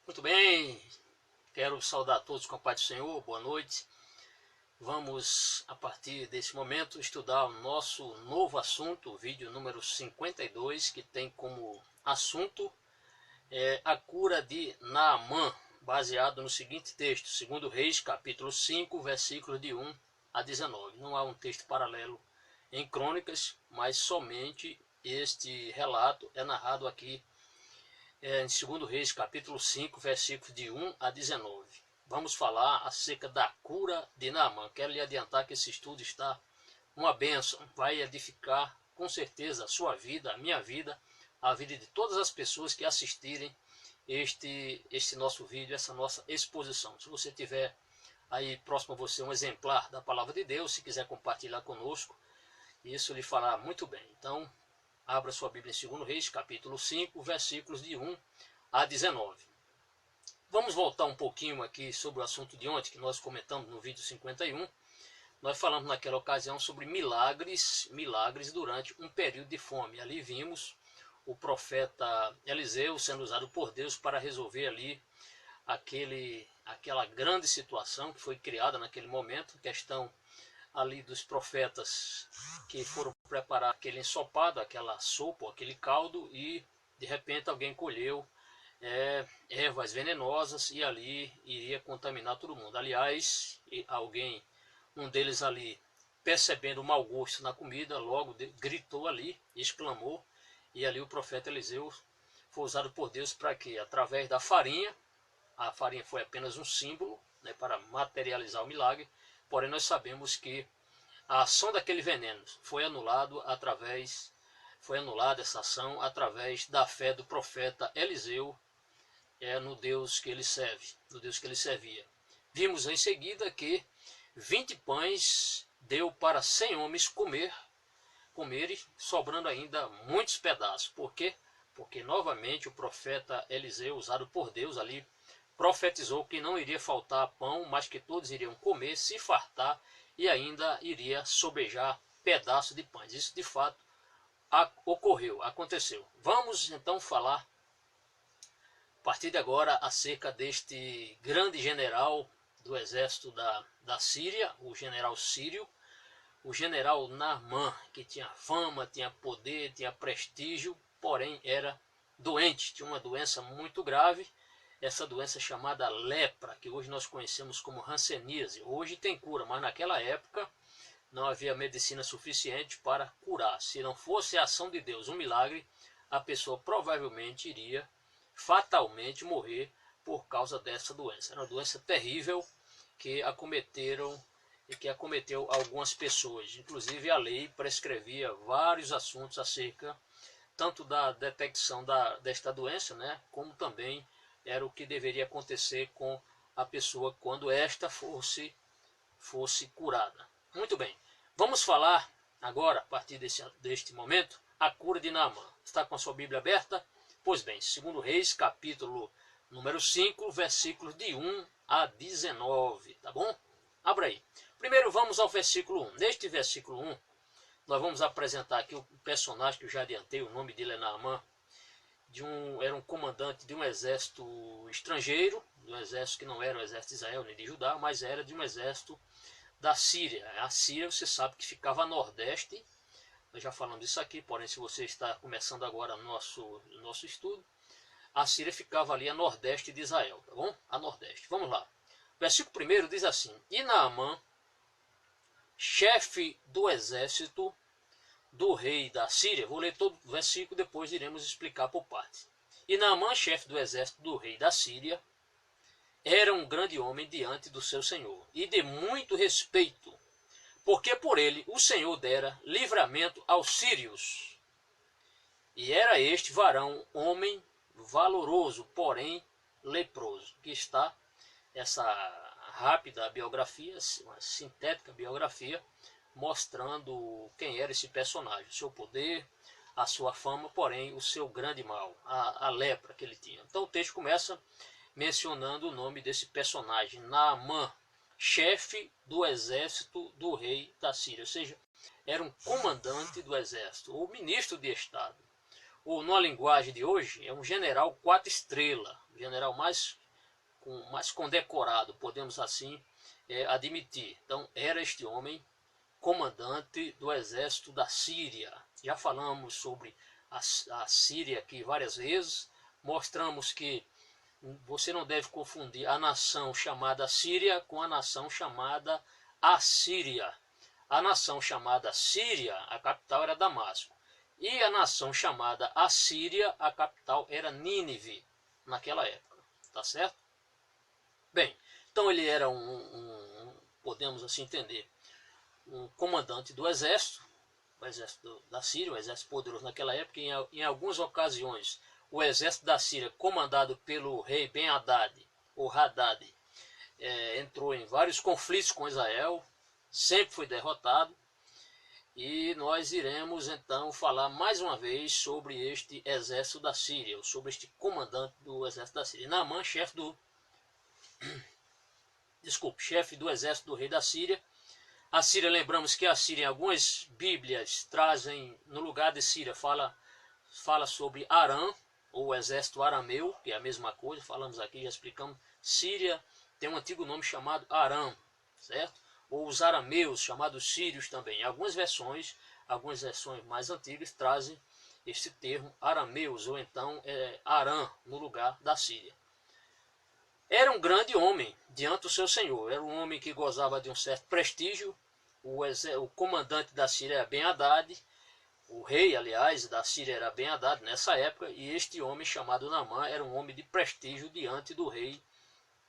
Muito bem, quero saudar a todos com a paz do Senhor, boa noite. Vamos, a partir desse momento, estudar o nosso novo assunto, o vídeo número 52, que tem como assunto a cura de Naamã, baseado no seguinte texto, 2 Reis, capítulo 5, versículos de 1 a 19. Não há um texto paralelo em Crônicas, mas somente este relato é narrado aqui em 2 Reis, capítulo 5, versículos de 1 a 19. Vamos falar acerca da cura de Naamã. Quero lhe adiantar que esse estudo está uma bênção, vai edificar com certeza a sua vida, a minha vida, a vida de todas as pessoas que assistirem este nosso vídeo, essa nossa exposição. Se você tiver aí próximo a você um exemplar da palavra de Deus, se quiser compartilhar conosco, isso lhe fará muito bem. Então, abra sua Bíblia em 2 Reis, capítulo 5, versículos de 1 a 19. Vamos voltar um pouquinho aqui sobre o assunto de ontem, que nós comentamos no vídeo 51. Nós falamos naquela ocasião sobre milagres durante um período de fome. Ali vimos o profeta Eliseu sendo usado por Deus para resolver ali aquela grande situação que foi criada naquele momento, questão ali dos profetas que foram preparar aquele ensopado, aquela sopa, aquele caldo, e de repente alguém colheu ervas venenosas e ali iria contaminar todo mundo. Aliás, um deles ali, percebendo o mau gosto na comida, logo gritou ali, exclamou, e ali o profeta Eliseu foi usado por Deus para que, através da farinha, a farinha foi apenas um símbolo, né, para materializar o milagre, porém nós sabemos que a ação daquele veneno foi anulada essa ação através da fé do profeta Eliseu no Deus que ele serve, no Deus que ele servia. Vimos em seguida que 20 pães deu para 100 homens comerem, sobrando ainda muitos pedaços. Por quê? Porque novamente o profeta Eliseu, usado por Deus ali, profetizou que não iria faltar pão, mas que todos iriam comer, se fartar, e ainda iria sobejar pedaços de pães. Isso de fato ocorreu, aconteceu. Vamos então falar, a partir de agora, acerca deste grande general do exército da Síria, o general sírio, o general Naamã, que tinha fama, tinha poder, tinha prestígio, porém era doente, tinha uma doença muito grave, essa doença chamada lepra, que hoje nós conhecemos como hanseníase. Hoje tem cura, mas naquela época não havia medicina suficiente para curar. Se não fosse a ação de Deus, um milagre, a pessoa provavelmente iria fatalmente morrer por causa dessa doença. Era uma doença terrível que acometeu algumas pessoas. Inclusive a lei prescrevia vários assuntos acerca tanto da detecção desta doença, né, como também era o que deveria acontecer com a pessoa quando esta fosse curada. Muito bem, vamos falar agora, a partir deste momento, a cura de Naamã. Está com a sua Bíblia aberta? Pois bem, 2 Reis, capítulo número 5, versículos de 1 a 19, tá bom? Abra aí. Primeiro vamos ao versículo 1. Neste versículo 1, nós vamos apresentar aqui o personagem que eu já adiantei, o nome dele é Naamã. Era um comandante de um exército estrangeiro, de um exército que não era o exército de Israel nem de Judá, mas era de um exército da Síria. A Síria, você sabe que ficava a nordeste, nós já falamos disso aqui, porém se você está começando agora o nosso estudo, a Síria ficava ali a nordeste de Israel, tá bom? A nordeste. Vamos lá. O versículo 1 diz assim: E Naamã, chefe do exército do rei da Síria, vou ler todo o versículo, depois iremos explicar por partes. E Naamã, chefe do exército do rei da Síria, era um grande homem diante do seu senhor, e de muito respeito, porque por ele o Senhor dera livramento aos sírios. E era este varão homem valoroso, porém leproso. Aqui está essa rápida biografia, uma sintética biografia, mostrando quem era esse personagem, o seu poder, a sua fama, porém o seu grande mal, a lepra que ele tinha. Então o texto começa mencionando o nome desse personagem, Naamã, chefe do exército do rei da Síria, ou seja, era um comandante do exército, ou ministro de Estado, ou numa linguagem de hoje, é um general 4 estrelas, general mais condecorado, podemos assim admitir. Então, era este homem comandante do exército da Síria. Já falamos sobre a Síria aqui várias vezes, mostramos que você não deve confundir a nação chamada Síria com a nação chamada Assíria. A nação chamada Síria, a capital era Damasco. E a nação chamada Assíria, a capital era Nínive, naquela época. Tá certo? Bem, então ele era podemos assim entender, um comandante do exército, o exército da Síria, um exército poderoso naquela época. Em algumas ocasiões, o exército da Síria, comandado pelo rei Ben-Hadad, ou Haddad, entrou em vários conflitos com Israel, sempre foi derrotado. E nós iremos então falar mais uma vez sobre este exército da Síria, ou sobre este comandante do exército da Síria. Naamã, chefe do exército do rei da Síria. A Síria, lembramos que a Síria, em algumas bíblias, trazem, no lugar de Síria, fala sobre Arã, ou o exército arameu, que é a mesma coisa, falamos aqui, já explicamos. Síria tem um antigo nome chamado Arã, certo? Ou os arameus, chamados sírios também. Algumas versões mais antigas, trazem este termo arameus, ou então Arã, no lugar da Síria. Era um grande homem diante do seu senhor, era um homem que gozava de um certo prestígio. O comandante da Síria era Ben-Hadad, o rei, aliás, da Síria era Ben-Hadad nessa época, e este homem chamado Naamã era um homem de prestígio diante do rei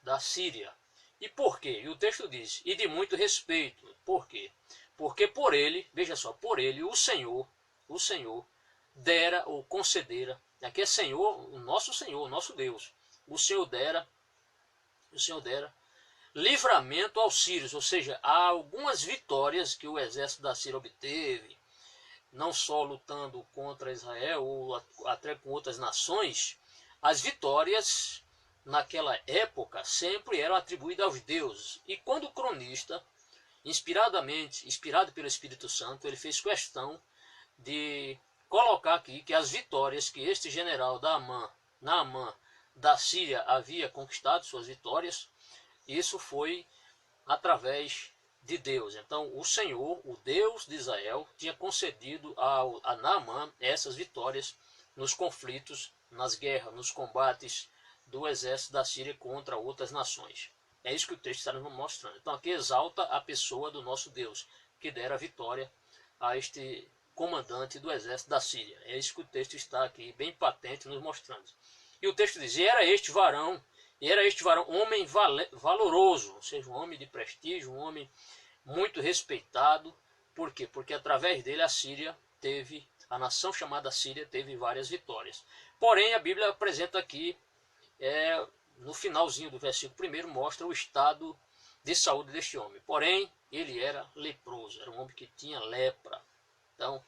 da Síria. E por quê? E o texto diz, e de muito respeito. Por quê? Porque por ele, veja só, por ele o Senhor dera ou concedera, aqui é Senhor, o nosso Deus, o Senhor dera livramento aos sírios, ou seja, há algumas vitórias que o exército da Síria obteve, não só lutando contra Israel ou até com outras nações. As vitórias naquela época sempre eram atribuídas aos deuses. E quando o cronista, inspirado pelo Espírito Santo, ele fez questão de colocar aqui que as vitórias que este general Naamã da Síria havia conquistado, suas vitórias, isso foi através de Deus. Então o Senhor, o Deus de Israel, tinha concedido a Naamã essas vitórias nos conflitos, nas guerras, nos combates do exército da Síria contra outras nações. É isso que o texto está nos mostrando. Então aqui exalta a pessoa do nosso Deus, que dera vitória a este comandante do exército da Síria. É isso que o texto está aqui bem patente nos mostrando. E o texto diz, era este varão homem valoroso, ou seja, um homem de prestígio, um homem muito respeitado. Por quê? Porque através dele a nação chamada Síria teve várias vitórias. Porém, a Bíblia apresenta aqui, no finalzinho do versículo 1, mostra o estado de saúde deste homem. Porém, ele era leproso, era um homem que tinha lepra. Então,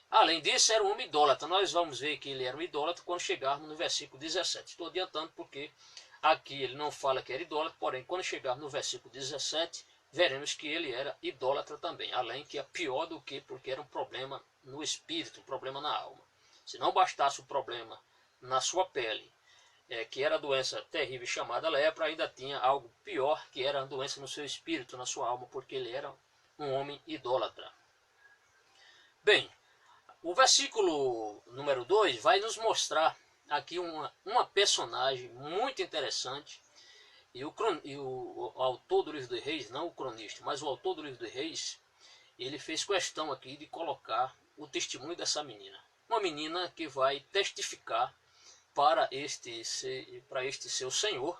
além disso, era um homem idólatra. Nós vamos ver que ele era um idólatra quando chegarmos no versículo 17. Estou adiantando porque aqui ele não fala que era idólatra, porém, quando chegarmos no versículo 17, veremos que ele era idólatra também. Além que é pior do que, porque era um problema no espírito, um problema na alma. Se não bastasse o problema na sua pele, que era a doença terrível chamada lepra, ainda tinha algo pior, que era a doença no seu espírito, na sua alma, porque ele era um homem idólatra. Bem, o versículo número 2 vai nos mostrar aqui uma personagem muito interessante. E o autor do livro dos Reis, não o cronista, mas o autor do livro dos Reis, ele fez questão aqui de colocar o testemunho dessa menina. Uma menina que vai testificar para este seu senhor.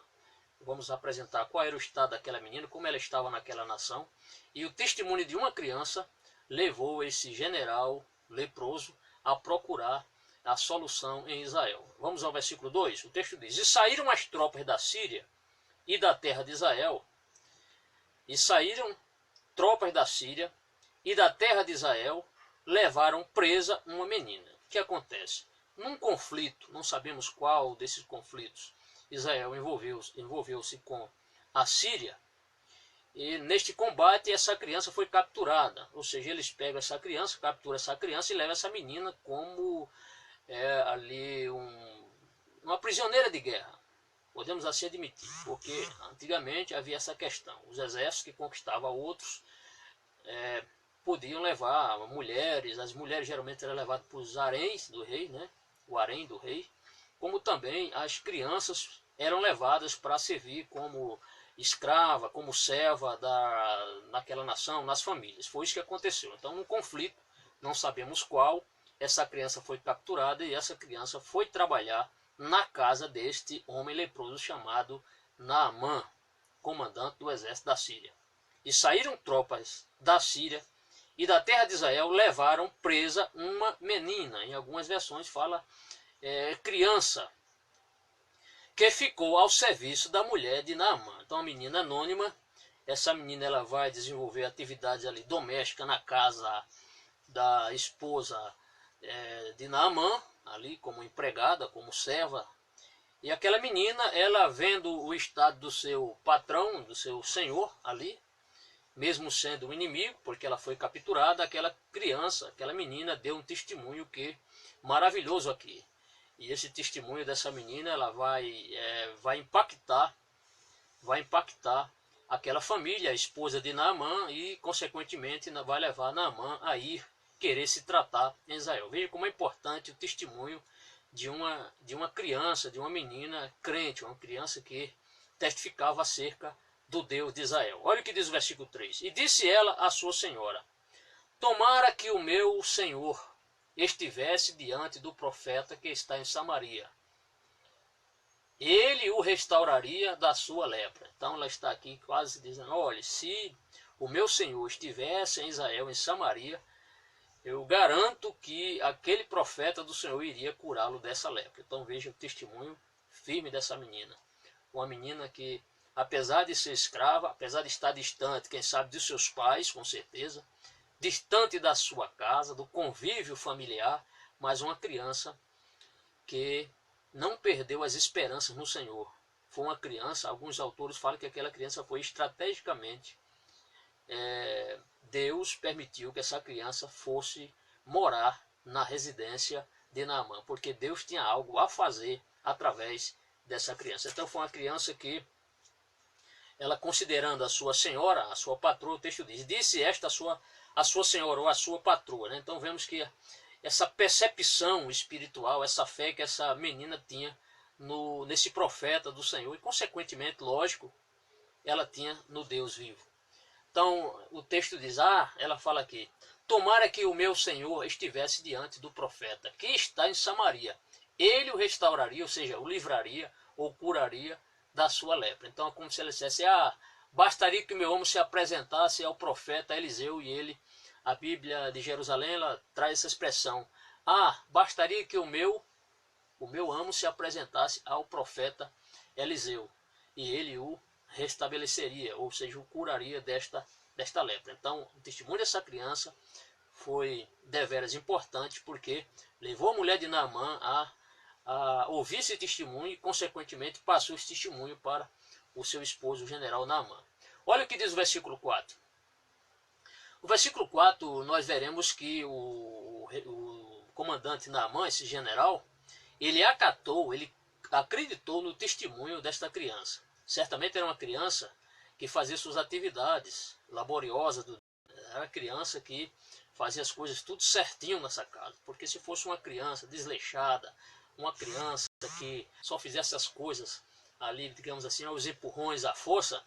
Vamos apresentar qual era o estado daquela menina, como ela estava naquela nação. E o testemunho de uma criança levou esse general leproso a procurar a solução em Israel. Vamos ao versículo 2, o texto diz, e saíram as tropas da Síria e da terra de Israel, levaram presa uma menina. O que acontece? Num conflito, não sabemos qual desses conflitos, Israel envolveu-se com a Síria, e neste combate essa criança foi capturada, ou seja, eles pegam essa criança, capturam essa criança e levam essa menina como uma prisioneira de guerra. podemos assim admitir, porque antigamente havia essa questão, os exércitos que conquistavam outros podiam levar mulheres, as mulheres geralmente eram levadas para os haréns do rei, né? O harém do rei, como também as crianças eram levadas para servir como escrava, como serva naquela nação, nas famílias. Foi isso que aconteceu. Então, num conflito, não sabemos qual, essa criança foi capturada e essa criança foi trabalhar na casa deste homem leproso chamado Naamã, comandante do exército da Síria. E saíram tropas da Síria e da terra de Israel, levaram presa uma menina. Em algumas versões fala criança, que ficou ao serviço da mulher de Naamã. Então, a menina anônima, essa menina ela vai desenvolver atividades ali domésticas na casa da esposa de Naamã, ali como empregada, como serva. E aquela menina, ela vendo o estado do seu patrão, do seu senhor ali, mesmo sendo um inimigo, porque ela foi capturada, aquela criança, aquela menina deu um testemunho maravilhoso aqui. E esse testemunho dessa menina, ela vai impactar aquela família, a esposa de Naamã, e consequentemente vai levar Naamã a ir querer se tratar em Israel. Veja como é importante o testemunho de uma criança, de uma menina crente, uma criança que testificava acerca do Deus de Israel. Olha o que diz o versículo 3. E disse ela à sua senhora: tomara que o meu senhor estivesse diante do profeta que está em Samaria. Ele o restauraria da sua lepra. Então ela está aqui quase dizendo, olha, se o meu senhor estivesse em Israel, em Samaria, eu garanto que aquele profeta do Senhor iria curá-lo dessa lepra. Então veja o testemunho firme dessa menina. Uma menina que, apesar de ser escrava, apesar de estar distante, quem sabe, dos seus pais, com certeza, distante da sua casa, do convívio familiar, mas uma criança que não perdeu as esperanças no Senhor. Foi uma criança, alguns autores falam que aquela criança foi estrategicamente, Deus permitiu que essa criança fosse morar na residência de Naamã, porque Deus tinha algo a fazer através dessa criança. Então foi uma criança que, ela considerando a sua senhora, a sua patroa, o texto diz, disse esta a sua senhora ou a sua patroa. Né? Então vemos que essa percepção espiritual, essa fé que essa menina tinha nesse profeta do Senhor e consequentemente, lógico, ela tinha no Deus vivo. Então o texto diz, ela fala aqui, tomara que o meu Senhor estivesse diante do profeta que está em Samaria, ele o restauraria, ou seja, o livraria ou curaria da sua lepra. Então é como se ela dissesse, bastaria que o meu homem se apresentasse ao profeta Eliseu e ele, a Bíblia de Jerusalém, ela traz essa expressão, bastaria que o meu amo se apresentasse ao profeta Eliseu e ele o restabeleceria, ou seja, o curaria desta lepra. Então o testemunho dessa criança foi deveras importante, porque levou a mulher de Naamã a ouvir esse testemunho e consequentemente passou esse testemunho para o seu esposo, o general Naamã. Olha o que diz o versículo 4. No versículo 4 nós veremos que o comandante Naamã, esse general, ele acreditou no testemunho desta criança. Certamente era uma criança que fazia suas atividades laboriosas, era uma criança que fazia as coisas tudo certinho nessa casa, porque se fosse uma criança desleixada, uma criança que só fizesse as coisas ali, digamos assim, aos empurrões, à força,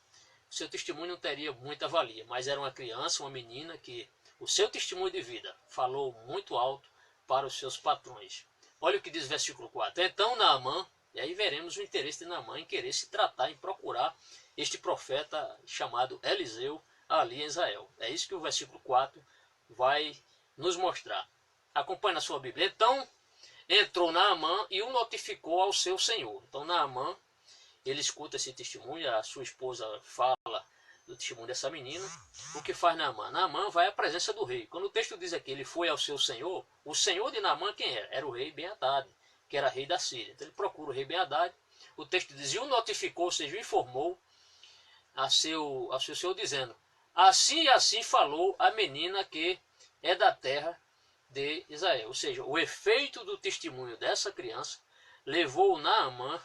seu testemunho não teria muita valia. Mas era uma criança, uma menina que o seu testemunho de vida falou muito alto para os seus patrões. Olha o que diz o versículo 4. Então Naamã, e aí veremos o interesse de Naamã em querer se tratar, em procurar este profeta chamado Eliseu ali em Israel. É isso que o versículo 4 vai nos mostrar. Acompanhe na sua Bíblia. Então entrou Naamã e o notificou ao seu senhor. Então Naamã, ele escuta esse testemunho, a sua esposa fala do testemunho dessa menina. O que faz Naamã? Naamã vai à presença do rei. Quando o texto diz aqui, ele foi ao seu senhor, o senhor de Naamã quem era? Era o rei Ben-Hadad, que era rei da Síria. Então ele procura o rei Ben-Hadad, o texto diz, e o notificou, ou seja, o informou ao seu senhor, dizendo, assim e assim falou a menina que é da terra de Israel. Ou seja, o efeito do testemunho dessa criança levou Naamã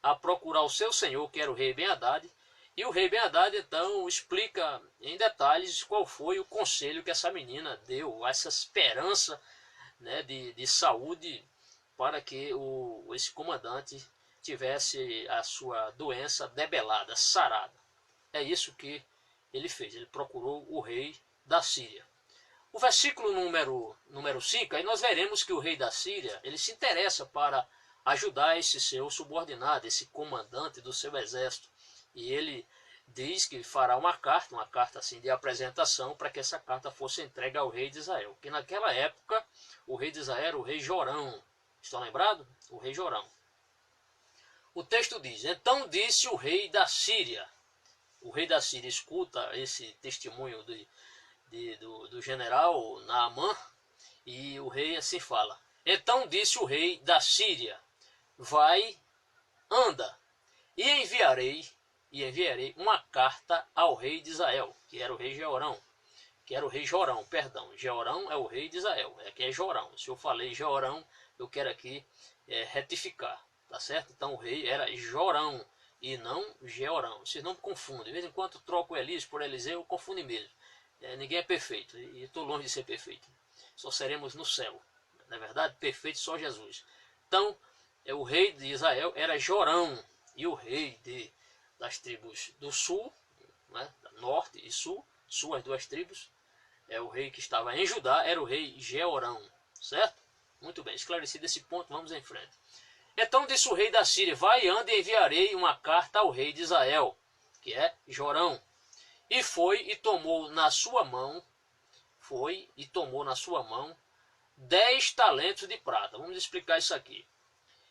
a procurar o seu senhor, que era o rei Ben-Hadad, e o rei Ben-Hadad então explica em detalhes qual foi o conselho que essa menina deu, essa esperança, né, de saúde para que esse comandante tivesse a sua doença debelada, sarada. É isso que ele fez, ele procurou o rei da Síria. O versículo número 5, aí nós veremos que o rei da Síria, ele se interessa para ajudar esse seu subordinado, esse comandante do seu exército. E ele diz que fará uma carta assim de apresentação, para que essa carta fosse entregue ao rei de Israel. Que naquela época, o rei de Israel era o rei Jorão. Estão lembrados? O rei Jorão. O texto diz: então disse o rei da Síria. O rei da Síria escuta esse testemunho do general Naamã, e o rei assim fala: então disse o rei da Síria: vai, anda, e enviarei uma carta ao rei de Israel, que era o rei Jeorão, perdão. Jeorão é o rei de Israel, aqui é Jorão. Se eu falei Jeorão, eu quero aqui retificar, tá certo? Então o rei era Jorão e não Jeorão. Vocês não me confundem. De vez em quando troco Elias por Eliseu, eu confundo mesmo. Ninguém é perfeito, e estou longe de ser perfeito. Só seremos no céu. Na verdade, perfeito só Jesus. Então, o rei de Israel era Jorão, e o rei das tribos do sul, né, norte e sul, as duas tribos, o rei que estava em Judá era o rei Jeorão, certo? Muito bem, esclarecido esse ponto, vamos em frente. Então disse o rei da Síria: vai, anda, e enviarei uma carta ao rei de Israel, que é Jorão. E foi e tomou na sua mão 10 talentos de prata. Vamos explicar isso aqui.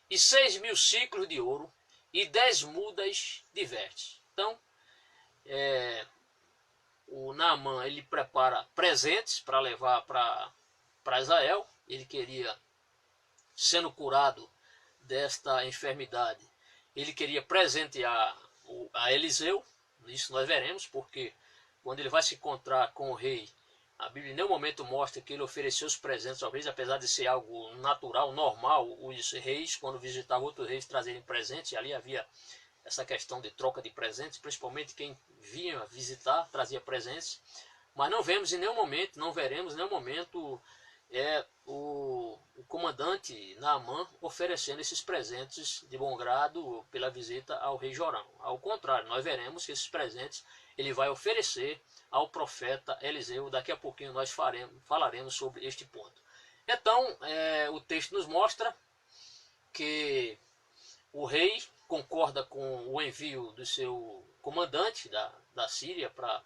E 6.000 ciclos de ouro e 10 mudas de vestes. Então, o Naamã, ele prepara presentes para levar para Israel. Ele queria, sendo curado desta enfermidade, ele queria presentear a Eliseu. Isso nós veremos, porque quando ele vai se encontrar com o rei, a Bíblia em nenhum momento mostra que ele ofereceu os presentes ao rei, apesar de ser algo natural, normal, os reis, quando visitavam outros reis, trazerem presentes, e ali havia essa questão de troca de presentes, principalmente quem vinha visitar trazia presentes. Mas não veremos em nenhum momento o comandante Naamã oferecendo esses presentes de bom grado pela visita ao rei Jorão. Ao contrário, nós veremos que esses presentes ele vai oferecer ao profeta Eliseu. Daqui a pouquinho nós falaremos sobre este ponto. Então, o texto nos mostra que o rei concorda com o envio do seu comandante da Síria para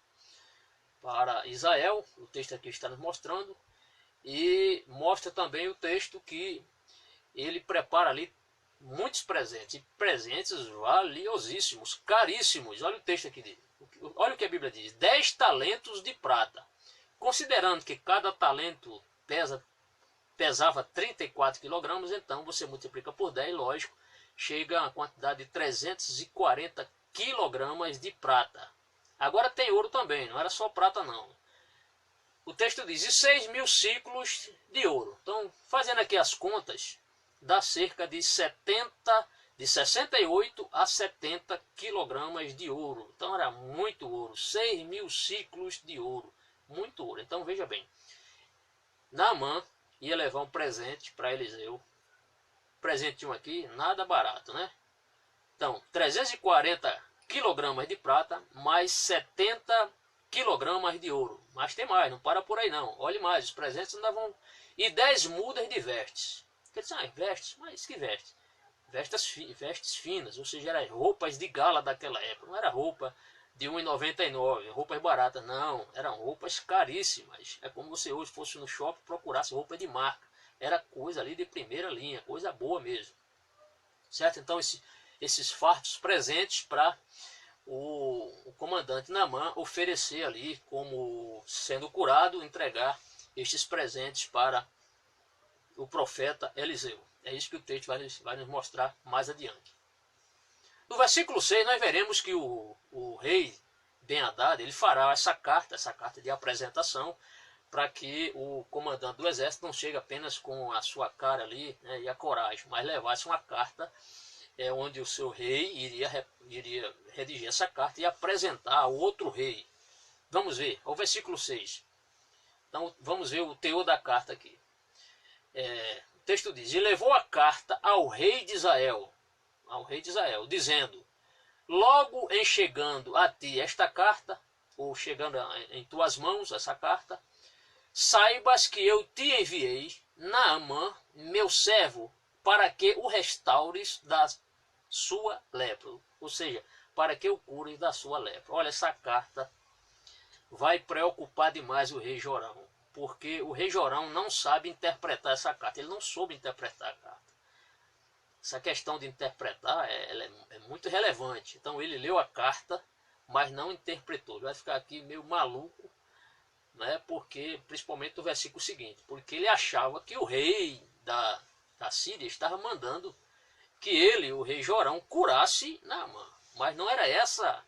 Israel. O texto aqui está nos mostrando. E mostra também o texto que ele prepara ali muitos presentes, e presentes valiosíssimos, caríssimos. Olha o texto aqui, olha o que a Bíblia diz: 10 talentos de prata. Considerando que cada talento pesava 34 quilogramas, então você multiplica por 10, lógico, chega a quantidade de 340 quilogramas de prata. Agora tem ouro também, não era só prata não. O texto diz: e 6.000 ciclos de ouro. Então, fazendo aqui as contas, dá cerca de 68 a 70 quilogramas de ouro. Então, era muito ouro. 6.000 ciclos de ouro. Muito ouro. Então, veja bem. Naamã ia levar um presente para Eliseu. Presentinho aqui, nada barato, né? Então, 340 quilogramas de prata, mais 70 quilogramas de ouro. Mas tem mais, não para por aí não. Olhe mais, os presentes ainda vão... E 10 mudas de vestes. Quer dizer, vestes? Mas que vestes? Vestes finas, ou seja, eram roupas de gala daquela época. Não era roupa de R$ 1,99, roupas baratas, não. Eram roupas caríssimas. É como se hoje fosse no shopping e procurasse roupa de marca. Era coisa ali de primeira linha, coisa boa mesmo. Certo? Então, esses fartos presentes para o comandante Naamã oferecer ali, como sendo curado, entregar estes presentes para o profeta Eliseu. É isso que o texto vai nos mostrar mais adiante. No versículo 6 nós veremos que o rei Ben-Hadad, ele fará essa carta de apresentação, para que o comandante do exército não chegue apenas com a sua cara ali, né, e a coragem, mas levasse uma carta é onde o seu rei iria redigir essa carta e apresentar ao outro rei. Vamos ver, ao versículo 6. Então, vamos ver o teor da carta aqui. O texto diz: e levou a carta ao rei de Israel, dizendo: logo em chegando a ti esta carta, ou chegando em tuas mãos essa carta, saibas que eu te enviei Naamã, meu servo, para que o restaures da sua lepra. Ou seja, para que o cure da sua lepra. Olha, essa carta vai preocupar demais o rei Jorão, porque o rei Jorão não sabe interpretar essa carta. Ele não soube interpretar a carta. Essa questão de interpretar ela é muito relevante. Então ele leu a carta, mas não interpretou. Ele vai ficar aqui meio maluco, né? Porque, principalmente no versículo seguinte, porque ele achava que o rei da Síria estava mandando que ele, o rei Jorão, curasse Naamã. Mas não era essa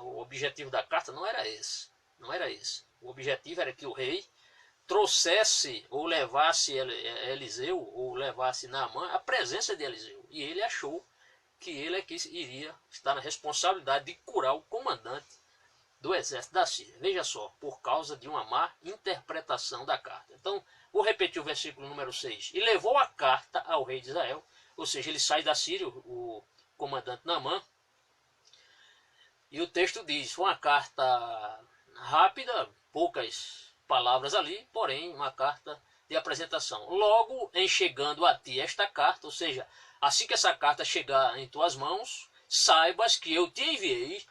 o objetivo da carta, não era esse. Não era esse. O objetivo era que o rei trouxesse ou levasse Eliseu, ou levasse Naamã à presença de Eliseu. E ele achou que ele é que iria estar na responsabilidade de curar o comandante do exército da Síria. Veja só, por causa de uma má interpretação da carta. Então, vou repetir o versículo número 6. E levou a carta ao rei de Israel, ou seja, ele sai da Síria, o comandante Naamã, e o texto diz, foi uma carta rápida, poucas palavras ali, porém uma carta de apresentação. Logo em chegando a ti esta carta, ou seja, assim que essa carta chegar em tuas mãos, saibas que eu te enviei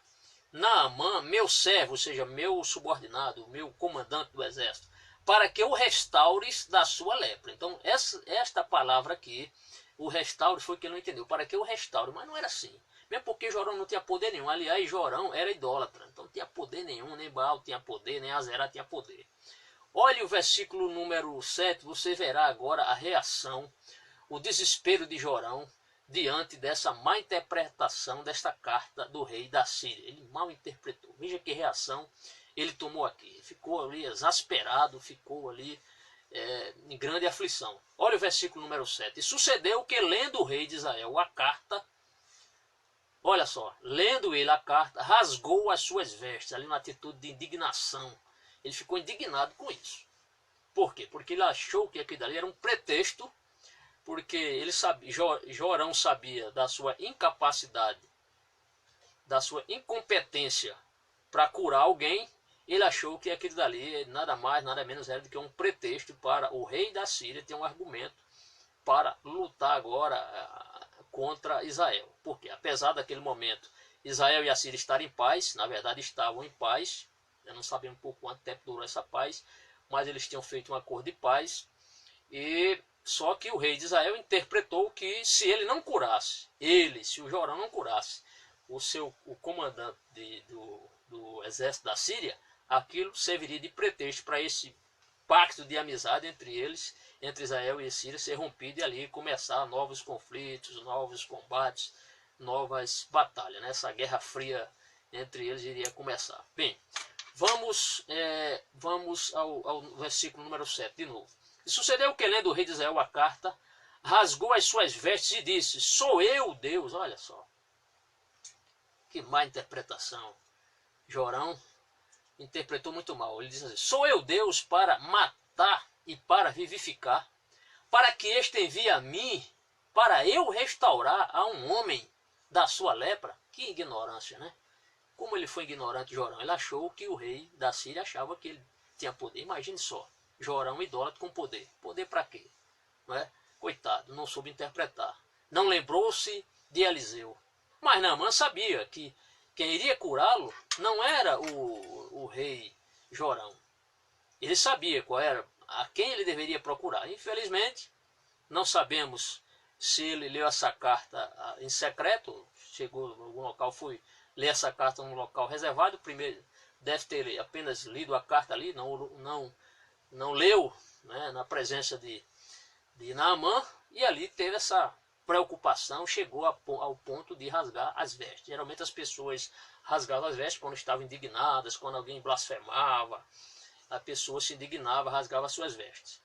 Naamã, meu servo, ou seja, meu subordinado, meu comandante do exército, para que o restaures da sua lepra. Então, esta palavra aqui, o restaure, foi que ele não entendeu. Para que o restaure? Mas não era assim. Mesmo porque Jorão não tinha poder nenhum. Aliás, Jorão era idólatra. Então não tinha poder nenhum, nem Baal tinha poder, nem Azerá tinha poder. Olhe o versículo número 7, você verá agora a reação, o desespero de Jorão diante dessa má interpretação desta carta do rei da Síria. Ele mal interpretou. Veja que reação ele tomou aqui. Ficou ali exasperado, ficou ali em grande aflição. Olha o versículo número 7. E sucedeu que, lendo o rei de Israel a carta, olha só, lendo ele a carta, rasgou as suas vestes, ali uma atitude de indignação. Ele ficou indignado com isso. Por quê? Porque ele achou que aquilo ali era um pretexto, porque ele sabia, Jorão sabia da sua incapacidade, da sua incompetência para curar alguém. Ele achou que aquilo dali nada mais, nada menos era do que um pretexto para o rei da Síria ter um argumento para lutar agora contra Israel. Porque apesar daquele momento Israel e a Síria estarem em paz, na verdade estavam em paz, eu não sabemos por quanto tempo durou essa paz, mas eles tinham feito um acordo de paz, e só que o rei de Israel interpretou que se ele não curasse, se o Jorão não curasse o comandante do exército da Síria, aquilo serviria de pretexto para esse pacto de amizade entre eles, entre Israel e a Síria, ser rompido e ali começar novos conflitos, novos combates, novas batalhas. Né? Essa guerra fria entre eles iria começar. Bem, vamos ao versículo número 7 de novo. E sucedeu que, lendo o rei de Israel a carta, rasgou as suas vestes e disse: sou eu Deus. Olha só, que má interpretação. Jorão interpretou muito mal. Ele diz assim: sou eu Deus para matar e para vivificar, para que este envie a mim, para eu restaurar a um homem da sua lepra. Que ignorância, né? Como ele foi ignorante, Jorão? Ele achou que o rei da Síria achava que ele tinha poder. Imagine só, Jorão idólatra com poder. Poder para quê? Não é? Coitado, não soube interpretar. Não lembrou-se de Eliseu. Mas Naamã sabia que quem iria curá-lo não era o rei Jorão. Ele sabia qual era, a quem ele deveria procurar. Infelizmente, não sabemos se ele leu essa carta em secreto, chegou em algum local, foi ler essa carta num local reservado. Primeiro, deve ter apenas lido a carta ali, não leu, né, na presença de Naamã, e ali teve essa preocupação, chegou ao ponto de rasgar as vestes. Geralmente as pessoas rasgavam as vestes quando estavam indignadas, quando alguém blasfemava, a pessoa se indignava, rasgava suas vestes.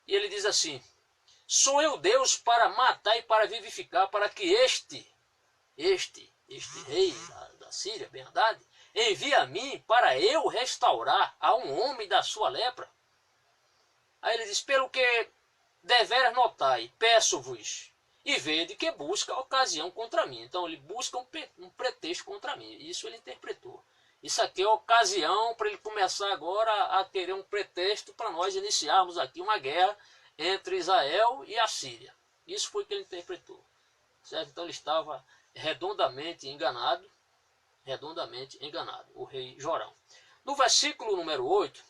E ele diz assim: Sou eu Deus para matar e para vivificar, para que este rei da Síria, Ben-Hadad, envie a mim para eu restaurar a um homem da sua lepra. Aí ele diz, pelo que deveras notai, peço-vos, e vede que busca ocasião contra mim. Então ele busca um pretexto contra mim. Isso ele interpretou. Isso aqui é ocasião para ele começar agora a querer um pretexto para nós iniciarmos aqui uma guerra entre Israel e a Síria. Isso foi o que ele interpretou. Certo? Então ele estava redondamente enganado, o rei Jorão. No versículo número 8,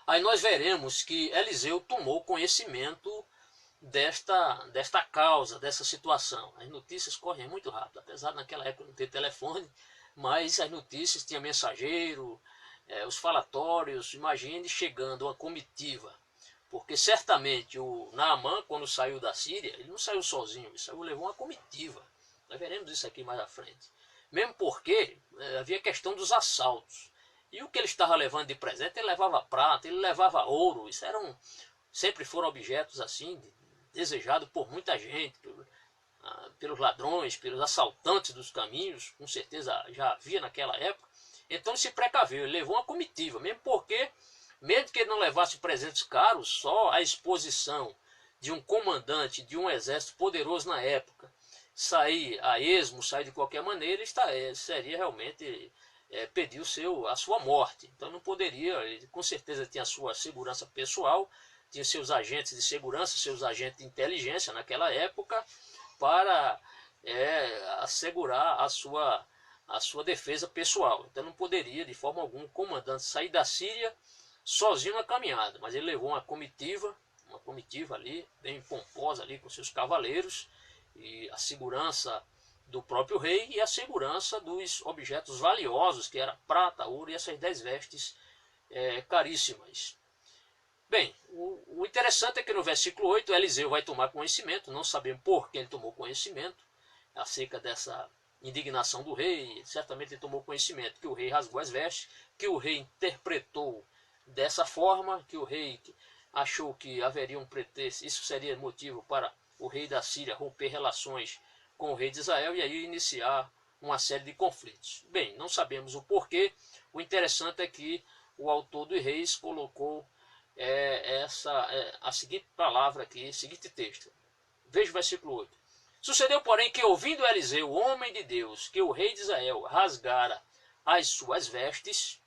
aí nós veremos que Eliseu tomou conhecimento desta causa, dessa situação. As notícias correm muito rápido, apesar de naquela época não ter telefone, mas as notícias tinha mensageiro, os falatórios, imagine chegando uma comitiva, porque certamente o Naamã, quando saiu da Síria, ele não saiu sozinho, levou uma comitiva. Nós veremos isso aqui mais à frente. Mesmo porque havia questão dos assaltos. E o que ele estava levando de presente, ele levava prata, ele levava ouro, sempre foram objetos assim, desejados por muita gente, pelos ladrões, pelos assaltantes dos caminhos, com certeza já havia naquela época. Então ele se precaveu, ele levou uma comitiva, mesmo porque, mesmo que ele não levasse presentes caros, só a exposição de um comandante de um exército poderoso na época, sair a esmo, sair de qualquer maneira, seria realmente pedir a sua morte. Então não poderia, ele com certeza tinha a sua segurança pessoal, tinha seus agentes de segurança, seus agentes de inteligência naquela época, para assegurar a sua defesa pessoal. Então não poderia de forma alguma o comandante sair da Síria sozinho na caminhada, mas ele levou uma comitiva ali, bem pomposa ali com seus cavaleiros, e a segurança do próprio rei e a segurança dos objetos valiosos, que era prata, ouro e essas 10 vestes caríssimas. Bem, o interessante é que no versículo 8, Eliseu vai tomar conhecimento, não sabemos por que ele tomou conhecimento, acerca dessa indignação do rei. Certamente ele tomou conhecimento que o rei rasgou as vestes, que o rei interpretou dessa forma, que o rei achou que haveria um pretexto, isso seria motivo para o rei da Síria romper relações com o rei de Israel e aí iniciar uma série de conflitos. Bem, não sabemos o porquê, o interessante é que o autor dos Reis colocou a seguinte palavra aqui, o seguinte texto. Veja o versículo 8. Sucedeu, porém, que ouvindo Eliseu, o homem de Deus, que o rei de Israel rasgara as suas vestes,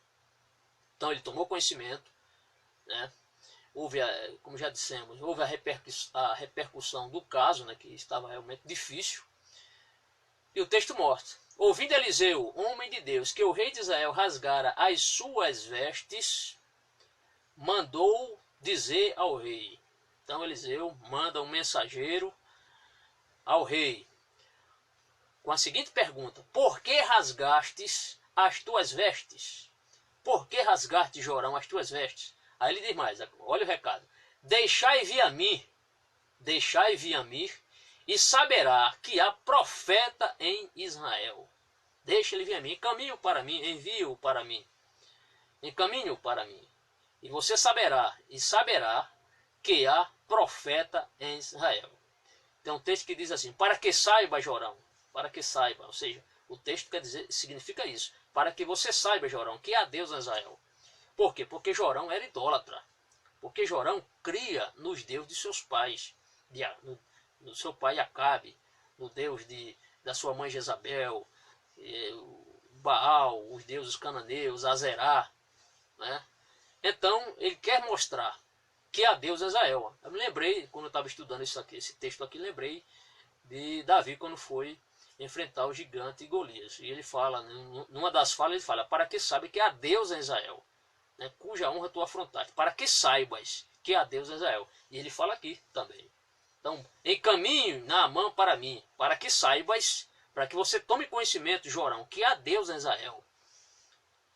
então ele tomou conhecimento, né? Houve, como já dissemos, houve a repercussão do caso, né, que estava realmente difícil. E o texto mostra. Ouvindo Eliseu, homem de Deus, que o rei de Israel rasgara as suas vestes, mandou dizer ao rei. Então Eliseu manda um mensageiro ao rei com a seguinte pergunta: por que rasgastes as tuas vestes? Por que rasgaste, Jorão, as tuas vestes? Aí ele diz mais, olha o recado. Deixai vir a mim, e saberá que há profeta em Israel. Deixa ele vir a mim, encaminhe-o para mim, envie-o para mim. Encaminhe-o para mim. E você saberá que há profeta em Israel. Tem um texto que diz assim, para que saiba, Jorão, para que saiba, ou seja, o texto significa isso, para que você saiba, Jorão, que há Deus em Israel. Por quê? Porque Jorão era idólatra. Porque Jorão cria nos deuses de seus pais, no seu pai Acabe, no deus da sua mãe Jezabel, Baal, os deuses cananeus, Azerá, né? Então, ele quer mostrar que há Deus em Israel. Eu me lembrei, quando eu estava estudando esse texto aqui, lembrei de Davi quando foi enfrentar o gigante Golias. E ele fala, numa das falas, ele fala, para que saiba que há Deus em Israel, né, cuja honra tu afrontaste, para que saibas que há Deus em Israel. E ele fala aqui também. Então, encaminhe Naamã para mim, para que saibas, para que você tome conhecimento, Jorão, que há Deus em Israel.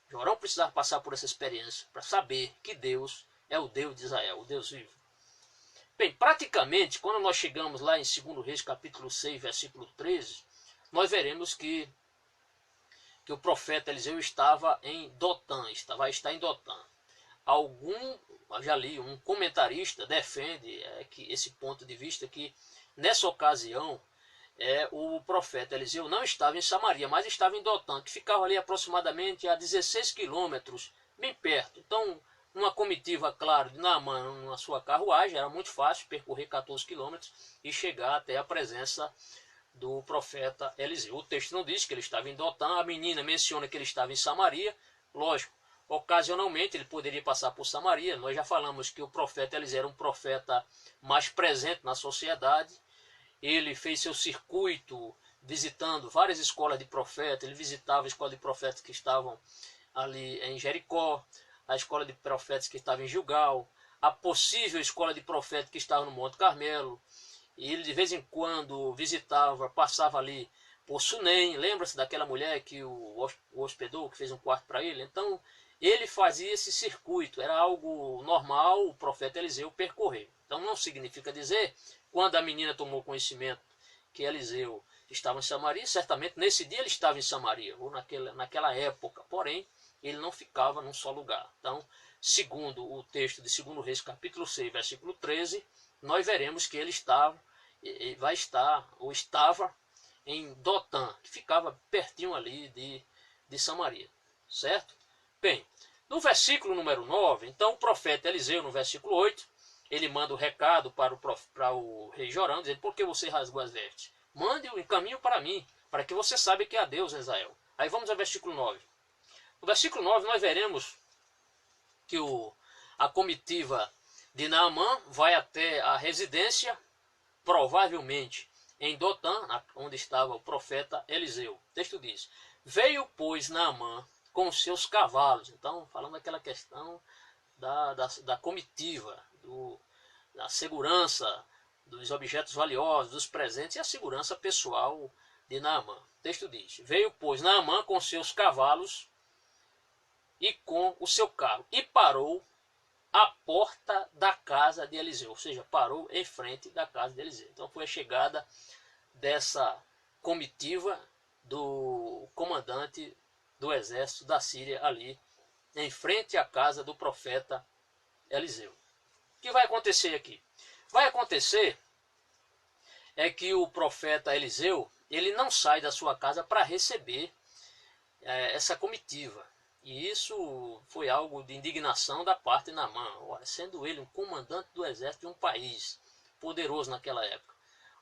Jorão precisava passar por essa experiência para saber que Deus é o Deus de Israel, o Deus vivo. Bem, praticamente, quando nós chegamos lá em 2 Reis, capítulo 6, versículo 13, nós veremos que o profeta Eliseu estava em Dotã, está em Dotã. já li, um comentarista defende que esse ponto de vista que nessa ocasião o profeta Eliseu não estava em Samaria, mas estava em Dotã, que ficava ali aproximadamente a 16 quilômetros, bem perto. Então, uma comitiva, claro, de Naamã na sua carruagem, era muito fácil percorrer 14 quilômetros e chegar até a presença do profeta Eliseu. O texto não diz que ele estava em Dotã, a menina menciona que ele estava em Samaria, lógico. Ocasionalmente ele poderia passar por Samaria. Nós já falamos que o profeta Eliseu era um profeta mais presente na sociedade. Ele fez seu circuito visitando várias escolas de profetas. Ele visitava a escola de profetas que estavam ali em Jericó, a escola de profetas que estava em Gilgal, a possível escola de profetas que estava no Monte Carmelo. E ele de vez em quando visitava, passava ali por Sunem. Lembra-se daquela mulher que o hospedou, que fez um quarto para ele? Então ele fazia esse circuito, era algo normal o profeta Eliseu percorrer. Então não significa dizer, quando a menina tomou conhecimento que Eliseu estava em Samaria, certamente nesse dia ele estava em Samaria, ou naquela época, porém ele não ficava num só lugar. Então, segundo o texto de 2 Reis, capítulo 6, versículo 13, nós veremos que ele estava em Dotã, que ficava pertinho ali de Samaria, certo? Bem, no versículo número 9, então o profeta Eliseu, no versículo 8, ele manda o recado para o rei Jorão, dizendo: por que você rasgou as vestes? Mande-o em caminho para mim, para que você saiba que há Deus em Israel. Aí vamos ao versículo 9. No versículo 9 nós veremos que a comitiva de Naamã vai até a residência, provavelmente em Dotã, onde estava o profeta Eliseu. O texto diz: veio, pois, Naamã com os seus cavalos. Então, falando daquela questão da comitiva, da segurança dos objetos valiosos, dos presentes e a segurança pessoal de Naamã. O texto diz: veio, pois, Naamã com seus cavalos e com o seu carro, e parou à porta da casa de Eliseu, ou seja, parou em frente da casa de Eliseu. Então foi a chegada dessa comitiva do comandante do exército da Síria ali, em frente à casa do profeta Eliseu. O que vai acontecer aqui? Vai acontecer que o profeta Eliseu, ele não sai da sua casa para receber essa comitiva. E isso foi algo de indignação da parte de Naamã, sendo ele um comandante do exército de um país poderoso naquela época.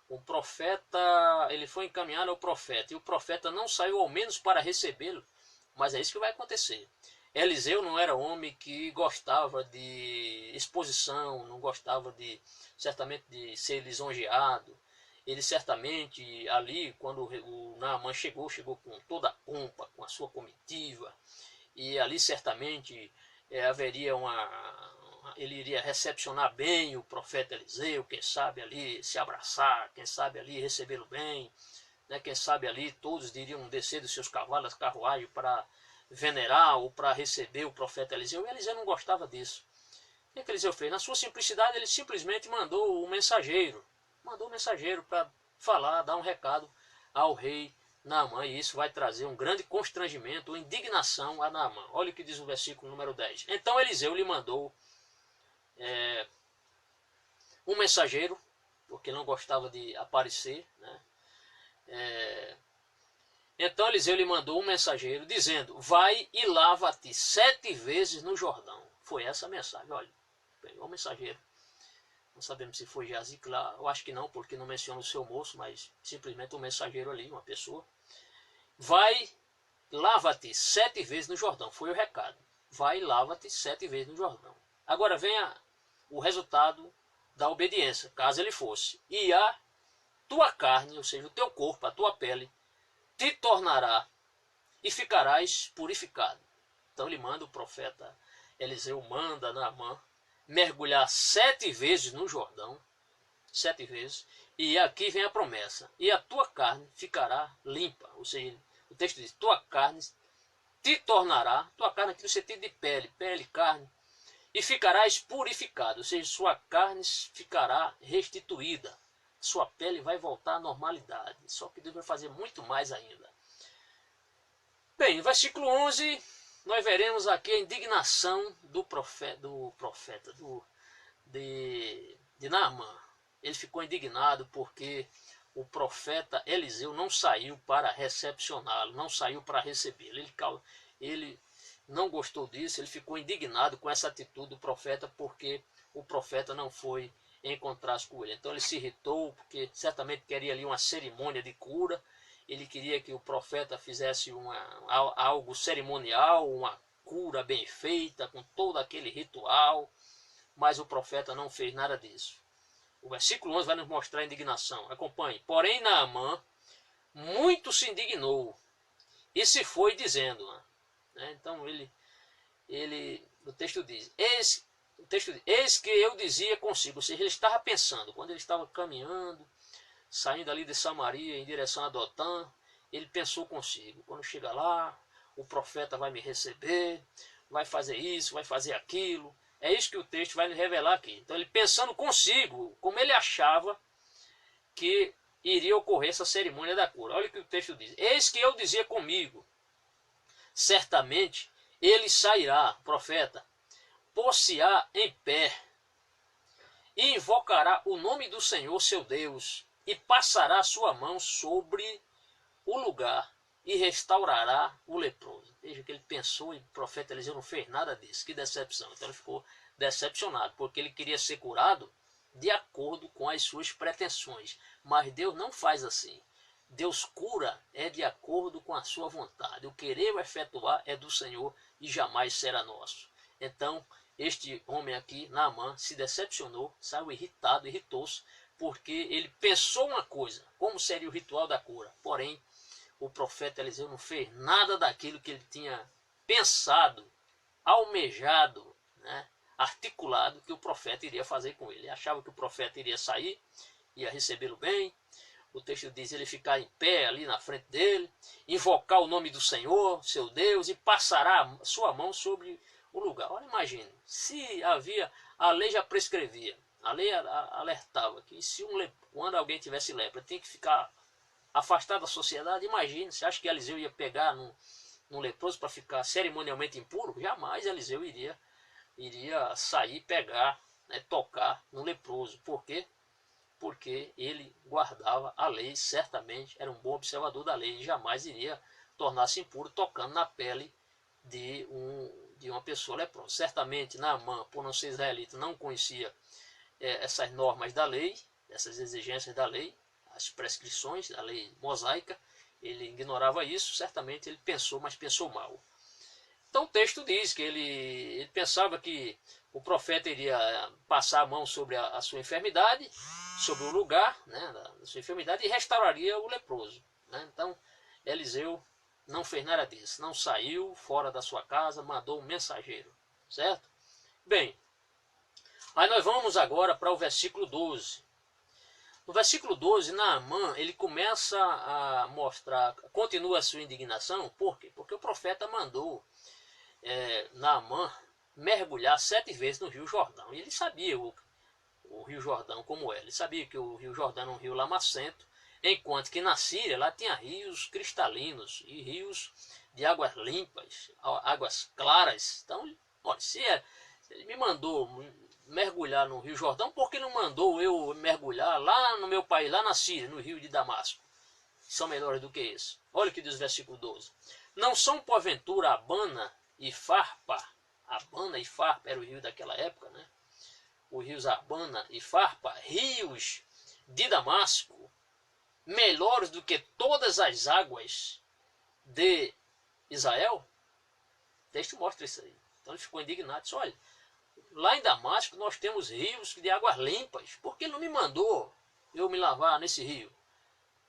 O profeta, ele foi encaminhado ao profeta, e o profeta não saiu ao menos para recebê-lo, mas é isso que vai acontecer. Eliseu não era homem que gostava de exposição, não gostava certamente de ser lisonjeado. Ele certamente ali, quando o Naamã chegou com toda a pompa, com a sua comitiva, e ali certamente haveria ele iria recepcionar bem o profeta Eliseu, quem sabe ali se abraçar, quem sabe ali recebê-lo bem, né? Quem sabe ali todos iriam descer dos seus cavalos, carruagem, para venerar ou para receber o profeta Eliseu. E Eliseu não gostava disso. O que Eliseu fez? Na sua simplicidade, ele simplesmente mandou um mensageiro para falar, dar um recado ao rei Naamã, e isso vai trazer um grande constrangimento, uma indignação a Naamã. Olha o que diz o versículo número 10. Então Eliseu lhe mandou um mensageiro, porque não gostava de aparecer, né? Então Eliseu lhe mandou um mensageiro dizendo: vai e lava-te 7 vezes no Jordão. Foi essa a mensagem. Olha, pegou o mensageiro. Não sabemos se foi Geazi lá, eu acho que não, porque não menciona o seu moço, mas simplesmente um mensageiro ali, uma pessoa. Vai, lava-te 7 vezes no Jordão. Foi o recado. Vai, lava-te 7 vezes no Jordão. Agora vem o resultado da obediência, caso ele fosse. E a tua carne, ou seja, o teu corpo, a tua pele, te tornará e ficarás purificado. Então ele manda, o profeta Eliseu manda Naamã mergulhar 7 vezes no Jordão, 7 vezes, e aqui vem a promessa: e a tua carne ficará limpa. Ou seja, o texto diz: tua carne te tornará, tua carne aqui no sentido de pele, carne, e ficarás purificado, ou seja, sua carne ficará restituída, sua pele vai voltar à normalidade. Só que Deus vai fazer muito mais ainda. Bem, no versículo 11, nós veremos aqui a indignação de Naamã. Ele ficou indignado porque o profeta Eliseu não saiu para recepcioná-lo, não saiu para recebê-lo. Ele não gostou disso, ele ficou indignado com essa atitude do profeta porque o profeta não foi encontrar-se com ele. Então ele se irritou porque certamente queria ali uma cerimônia de cura. Ele queria que o profeta fizesse algo cerimonial, uma cura bem feita, com todo aquele ritual, mas o profeta não fez nada disso. O versículo 11 vai nos mostrar a indignação. Acompanhe. Porém, Naamã muito se indignou e se foi dizendo. Então o texto diz, eis que eu dizia consigo, ou seja, ele estava pensando, quando ele estava caminhando, saindo ali de Samaria em direção a Dotã, ele pensou consigo, quando chega lá, o profeta vai me receber, vai fazer isso, vai fazer aquilo. É isso que o texto vai nos revelar aqui. Então ele pensando consigo, como ele achava que iria ocorrer essa cerimônia da cura. Olha o que o texto diz. Eis que eu dizia comigo, certamente ele sairá, profeta, pôr-se-á em pé, e invocará o nome do Senhor seu Deus, e passará sua mão sobre o lugar, e restaurará o leproso. Veja que ele pensou e o profeta Eliseu não fez nada disso. Que decepção. Então ele ficou decepcionado, porque ele queria ser curado de acordo com as suas pretensões. Mas Deus não faz assim. Deus cura é de acordo com a sua vontade. O querer o efetuar é do Senhor e jamais será nosso. Então este homem aqui, Naamã, se decepcionou, saiu irritado, irritou-se, porque ele pensou uma coisa, como seria o ritual da cura. Porém, o profeta Eliseu não fez nada daquilo que ele tinha pensado, almejado, articulado, que o profeta iria fazer com ele. Ele achava que o profeta iria sair, ia recebê-lo bem. O texto diz ele ficar em pé ali na frente dele, invocar o nome do Senhor, seu Deus, e passará sua mão sobre o lugar. Olha, imagine, se havia, a lei já prescrevia, a lei alertava que quando alguém tivesse lepra, tinha que ficar afastado da sociedade. Imagine, você acha que Eliseu ia pegar num leproso para ficar cerimonialmente impuro? Jamais Eliseu iria sair, pegar, tocar no leproso. Por quê? Porque ele guardava a lei, certamente era um bom observador da lei, e jamais iria tornar-se impuro tocando na pele de uma pessoa leprosa. Certamente Naamã, por não ser israelita, não conhecia essas normas da lei, essas exigências da lei, as prescrições da lei mosaica. Ele ignorava isso, certamente ele pensou, mas pensou mal. Então o texto diz que ele pensava que o profeta iria passar a mão sobre a sua enfermidade, sobre o lugar da sua enfermidade, e restauraria o leproso. Então Eliseu não fez nada disso, não saiu fora da sua casa, mandou um mensageiro, certo? Bem, aí nós vamos agora para o versículo 12. No versículo 12, Naamã, ele começa a mostrar, continua a sua indignação. Por quê? Porque o profeta mandou Naamã mergulhar 7 vezes no Rio Jordão. E ele sabia o Rio Jordão como é. Ele sabia que o Rio Jordão era um rio lamacento, enquanto que na Síria lá tinha rios cristalinos e rios de águas limpas, águas claras. Então, olha, se ele me mandou mergulhar no Rio Jordão, por que não mandou eu mergulhar lá no meu país, lá na Síria, no rio de Damasco? São melhores do que esse. Olha o que diz o versículo 12. Não são porventura Abana e Farpa? Abana e Farpa era o rio daquela época, Os rios Abana e Farpa, rios de Damasco, melhores do que todas as águas de Israel? O texto mostra isso aí. Então ele ficou indignado, disse, olha, lá em Damasco nós temos rios de águas limpas. Por que não me mandou eu me lavar nesse rio?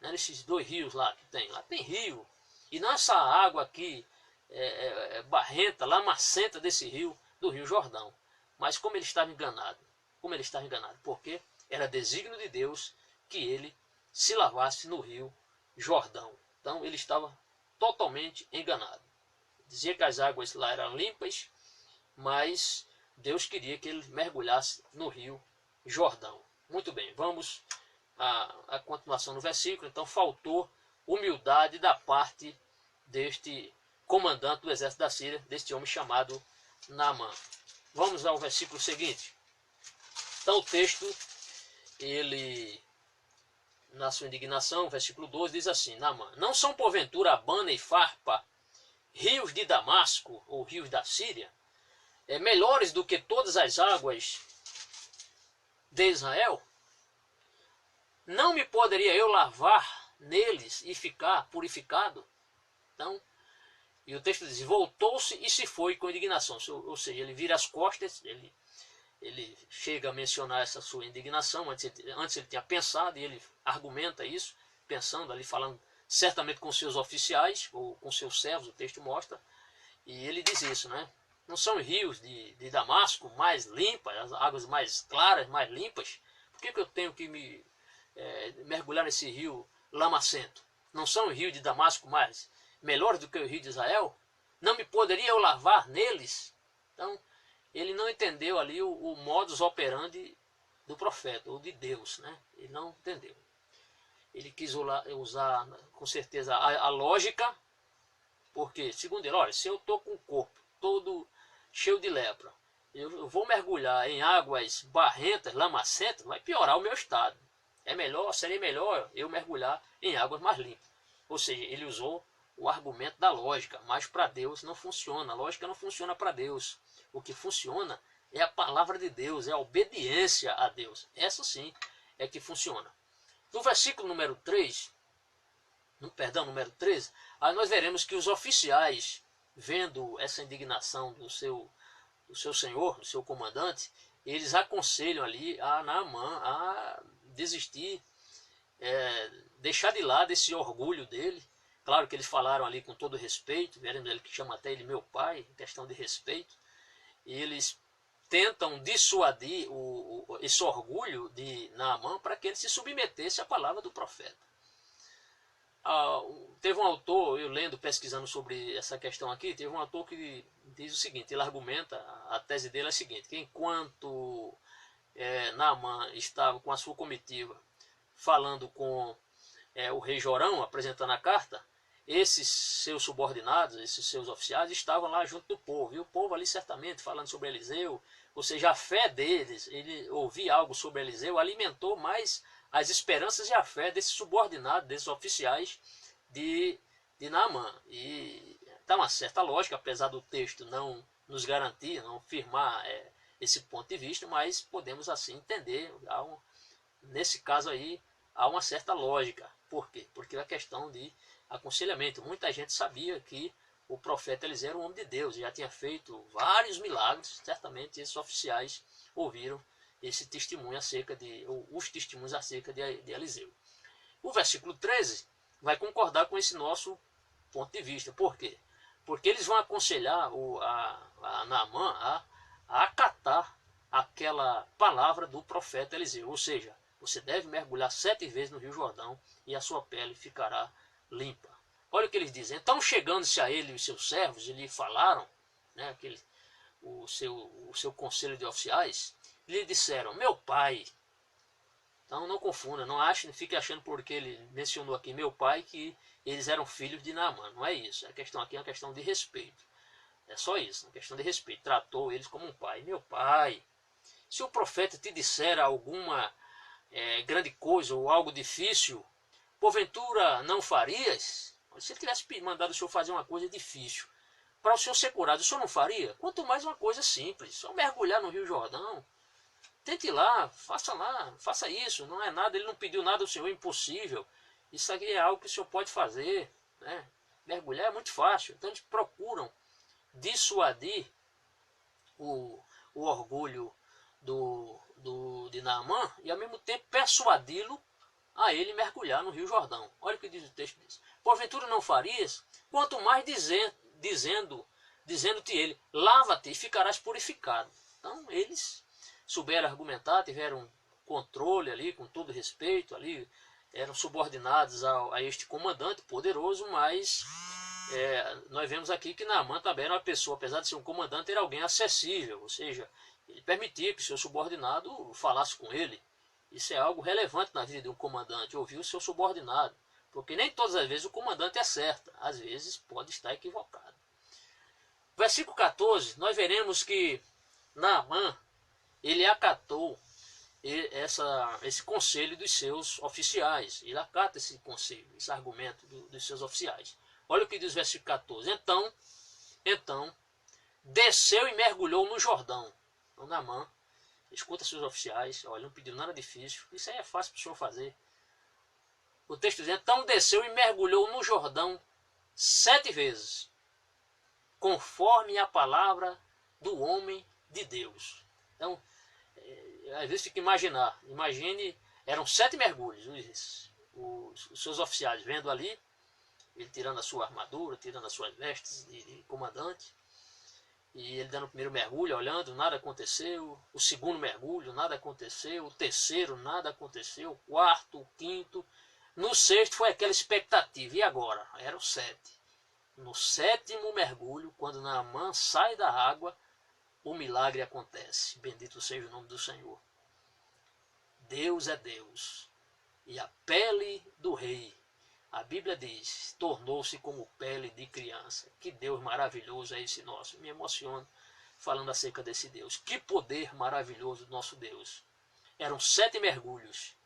Nesses 2 rios lá que tem. Lá tem rio. E nessa água aqui, barrenta, lamacenta desse rio, do Rio Jordão. Mas como ele estava enganado? Porque era desígnio de Deus que ele se lavasse no Rio Jordão. Então ele estava totalmente enganado. Dizia que as águas lá eram limpas, mas Deus queria que ele mergulhasse no Rio Jordão. Muito bem, vamos à continuação do versículo. Então faltou humildade da parte deste comandante do exército da Síria, deste homem chamado Naamã. Vamos ao versículo seguinte. Então o texto, ele, na sua indignação, versículo 12, diz assim: Naamã: não são porventura Abana e Farpa, rios de Damasco, ou rios da Síria, melhores do que todas as águas de Israel? Não me poderia eu lavar neles e ficar purificado? Então, e o texto diz: voltou-se e se foi com indignação. Ou seja, ele vira as costas, ele chega a mencionar essa sua indignação. Antes ele tinha pensado, e ele argumenta isso, pensando ali, falando certamente com seus oficiais, ou com seus servos, o texto mostra. E ele diz isso, né? Não são rios de Damasco mais limpas, as águas mais claras, mais limpas? Por que eu tenho que mergulhar nesse rio lamacento? Não são rios de Damasco mais melhores do que o rio de Israel? Não me poderia eu lavar neles? Então, ele não entendeu ali o modus operandi do profeta, ou de Deus, né? Ele não entendeu. Ele quis usar com certeza a lógica, porque, segundo ele, olha, se eu estou com o corpo todo cheio de lepra, eu vou mergulhar em águas barrentas, lamacentas, vai piorar o meu estado. Seria melhor eu mergulhar em águas mais limpas. Ou seja, ele usou o argumento da lógica, mas para Deus não funciona. A lógica não funciona para Deus. O que funciona é a palavra de Deus, é a obediência a Deus. Essa sim é que funciona. No versículo número 13, aí nós veremos que os oficiais, vendo essa indignação do seu senhor, do seu comandante, eles aconselham ali a Naamã a desistir, deixar de lado esse orgulho dele. Claro que eles falaram ali com todo respeito, veremos ele que chama até ele meu pai, questão de respeito. E eles tentam dissuadir esse orgulho de Naamã para que ele se submetesse à palavra do profeta. Teve um autor, eu lendo, pesquisando sobre essa questão aqui, teve um autor que diz o seguinte, ele argumenta, a tese dele é a seguinte, que enquanto Naamã estava com a sua comitiva falando com o rei Jorão, apresentando a carta, esses seus subordinados, esses seus oficiais estavam lá junto do povo, e o povo ali certamente falando sobre Eliseu, ou seja, a fé deles, ele ouvir algo sobre Eliseu, alimentou mais as esperanças e a fé desses subordinados, desses oficiais de Naamã. E está uma certa lógica, apesar do texto não nos garantir, não firmar esse ponto de vista, mas podemos assim entender, nesse caso aí, há uma certa lógica. Por quê? Porque é a questão de aconselhamento. Muita gente sabia que o profeta Eliseu era um homem de Deus, já tinha feito vários milagres, certamente esses oficiais ouviram esse testemunho os testemunhos acerca de Eliseu. O versículo 13 vai concordar com esse nosso ponto de vista. Por quê? Porque eles vão aconselhar a Naamã a acatar aquela palavra do profeta Eliseu, ou seja, você deve mergulhar 7 vezes no Rio Jordão e a sua pele ficará limpa. Olha o que eles dizem. Então, chegando-se a ele e os seus servos, e lhe falaram, né, o seu conselho de oficiais, lhe disseram, meu pai. Então não confunda, não fique achando porque ele mencionou aqui meu pai que eles eram filhos de Naamã. Não é isso. A questão aqui é uma questão de respeito. É só isso, uma questão de respeito. Tratou eles como um pai. Meu pai, se o profeta te disser alguma grande coisa ou algo difícil, porventura não farias? Se ele tivesse mandado o senhor fazer uma coisa difícil para o senhor ser curado, o senhor não faria? Quanto mais uma coisa simples, só mergulhar no Rio Jordão. Tente ir lá, faça isso, não é nada, ele não pediu nada ao senhor, é impossível. Isso aqui é algo que o senhor pode fazer, né? Mergulhar é muito fácil. Então eles procuram dissuadir o orgulho de Naamã e ao mesmo tempo persuadi-lo a ele mergulhar no Rio Jordão. Olha o que diz o texto disso. Porventura não farias? Quanto mais dizendo-te ele, lava-te e ficarás purificado. Então eles souberam argumentar, tiveram controle ali, com todo respeito ali, eram subordinados a este comandante poderoso, mas nós vemos aqui que Naamã também era uma pessoa, apesar de ser um comandante, era alguém acessível, ou seja, ele permitia que o seu subordinado falasse com ele. Isso é algo relevante na vida de um comandante, ouvir o seu subordinado, porque nem todas as vezes o comandante acerta, às vezes pode estar equivocado. Versículo 14, nós veremos que Naamã, ele acatou esse conselho dos seus oficiais. Ele acata esse conselho, esse argumento dos seus oficiais. Olha o que diz o versículo 14. Então, desceu e mergulhou no Jordão. Então, Naamã escuta seus oficiais. Olha, não pediu nada difícil. Isso aí é fácil para o senhor fazer. O texto diz, então desceu e mergulhou no Jordão 7 vezes, conforme a palavra do homem de Deus. Então, às vezes fica imagine, eram 7 mergulhos, os seus oficiais vendo ali, ele tirando a sua armadura, tirando as suas vestes de comandante, e ele dando o primeiro mergulho, olhando, nada aconteceu, o segundo mergulho, nada aconteceu, o terceiro, nada aconteceu, o quarto, o quinto, no sexto foi aquela expectativa, e agora? Eram 7. No 7º mergulho, quando Naamã sai da água, o milagre acontece. Bendito seja o nome do Senhor. Deus é Deus. E a pele do rei, a Bíblia diz, tornou-se como pele de criança. Que Deus maravilhoso é esse nosso. Me emociono falando acerca desse Deus. Que poder maravilhoso do nosso Deus. Eram 7 mergulhos.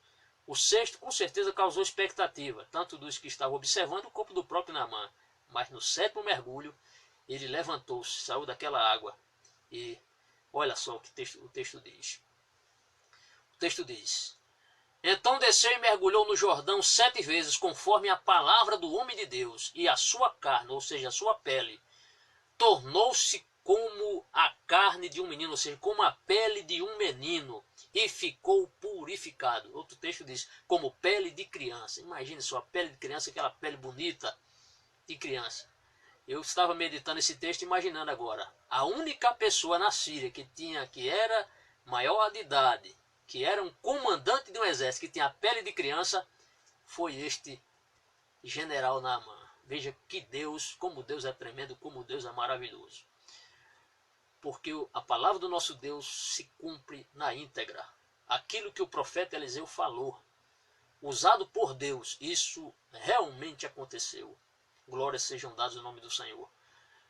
O sexto com certeza causou expectativa, tanto dos que estavam observando como do próprio Naamã. Mas no 7º mergulho, ele levantou-se, saiu daquela água. E olha só o que o texto diz. O texto diz, então desceu e mergulhou no Jordão 7 vezes, conforme a palavra do homem de Deus, e a sua carne, ou seja, a sua pele, tornou-se como a carne de um menino, ou seja, como a pele de um menino, e ficou purificado. Outro texto diz, como pele de criança. Imagine só, a pele de criança, aquela pele bonita de criança. Eu estava meditando esse texto, imaginando agora, a única pessoa na Síria que era maior de idade, que era um comandante de um exército, que tinha a pele de criança, foi este general Naamã. Veja que Deus, como Deus é tremendo, como Deus é maravilhoso. Porque a palavra do nosso Deus se cumpre na íntegra. Aquilo que o profeta Eliseu falou, usado por Deus, isso realmente aconteceu. Glórias sejam dadas ao nome do Senhor.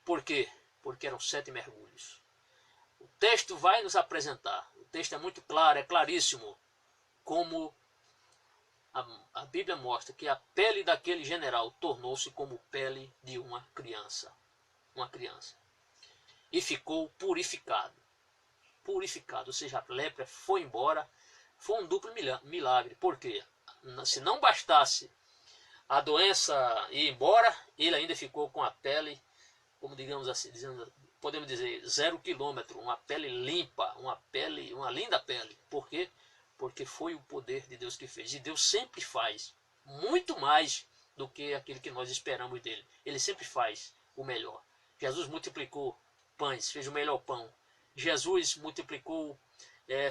Por quê? Porque eram 7 mergulhos. O texto vai nos apresentar. O texto é muito claro, é claríssimo. Como a Bíblia mostra que a pele daquele general tornou-se como pele de uma criança. Uma criança. E ficou purificado. Purificado, ou seja, a lepra foi embora. Foi um duplo milagre. Por quê? Se não bastasse a doença ir embora, ele ainda ficou com a pele, como digamos assim, podemos dizer, 0 quilômetro, uma pele limpa, uma linda pele. Por quê? Porque foi o poder de Deus que fez. E Deus sempre faz muito mais do que aquilo que nós esperamos dele. Ele sempre faz o melhor. Jesus multiplicou pães, fez o melhor pão. Jesus multiplicou,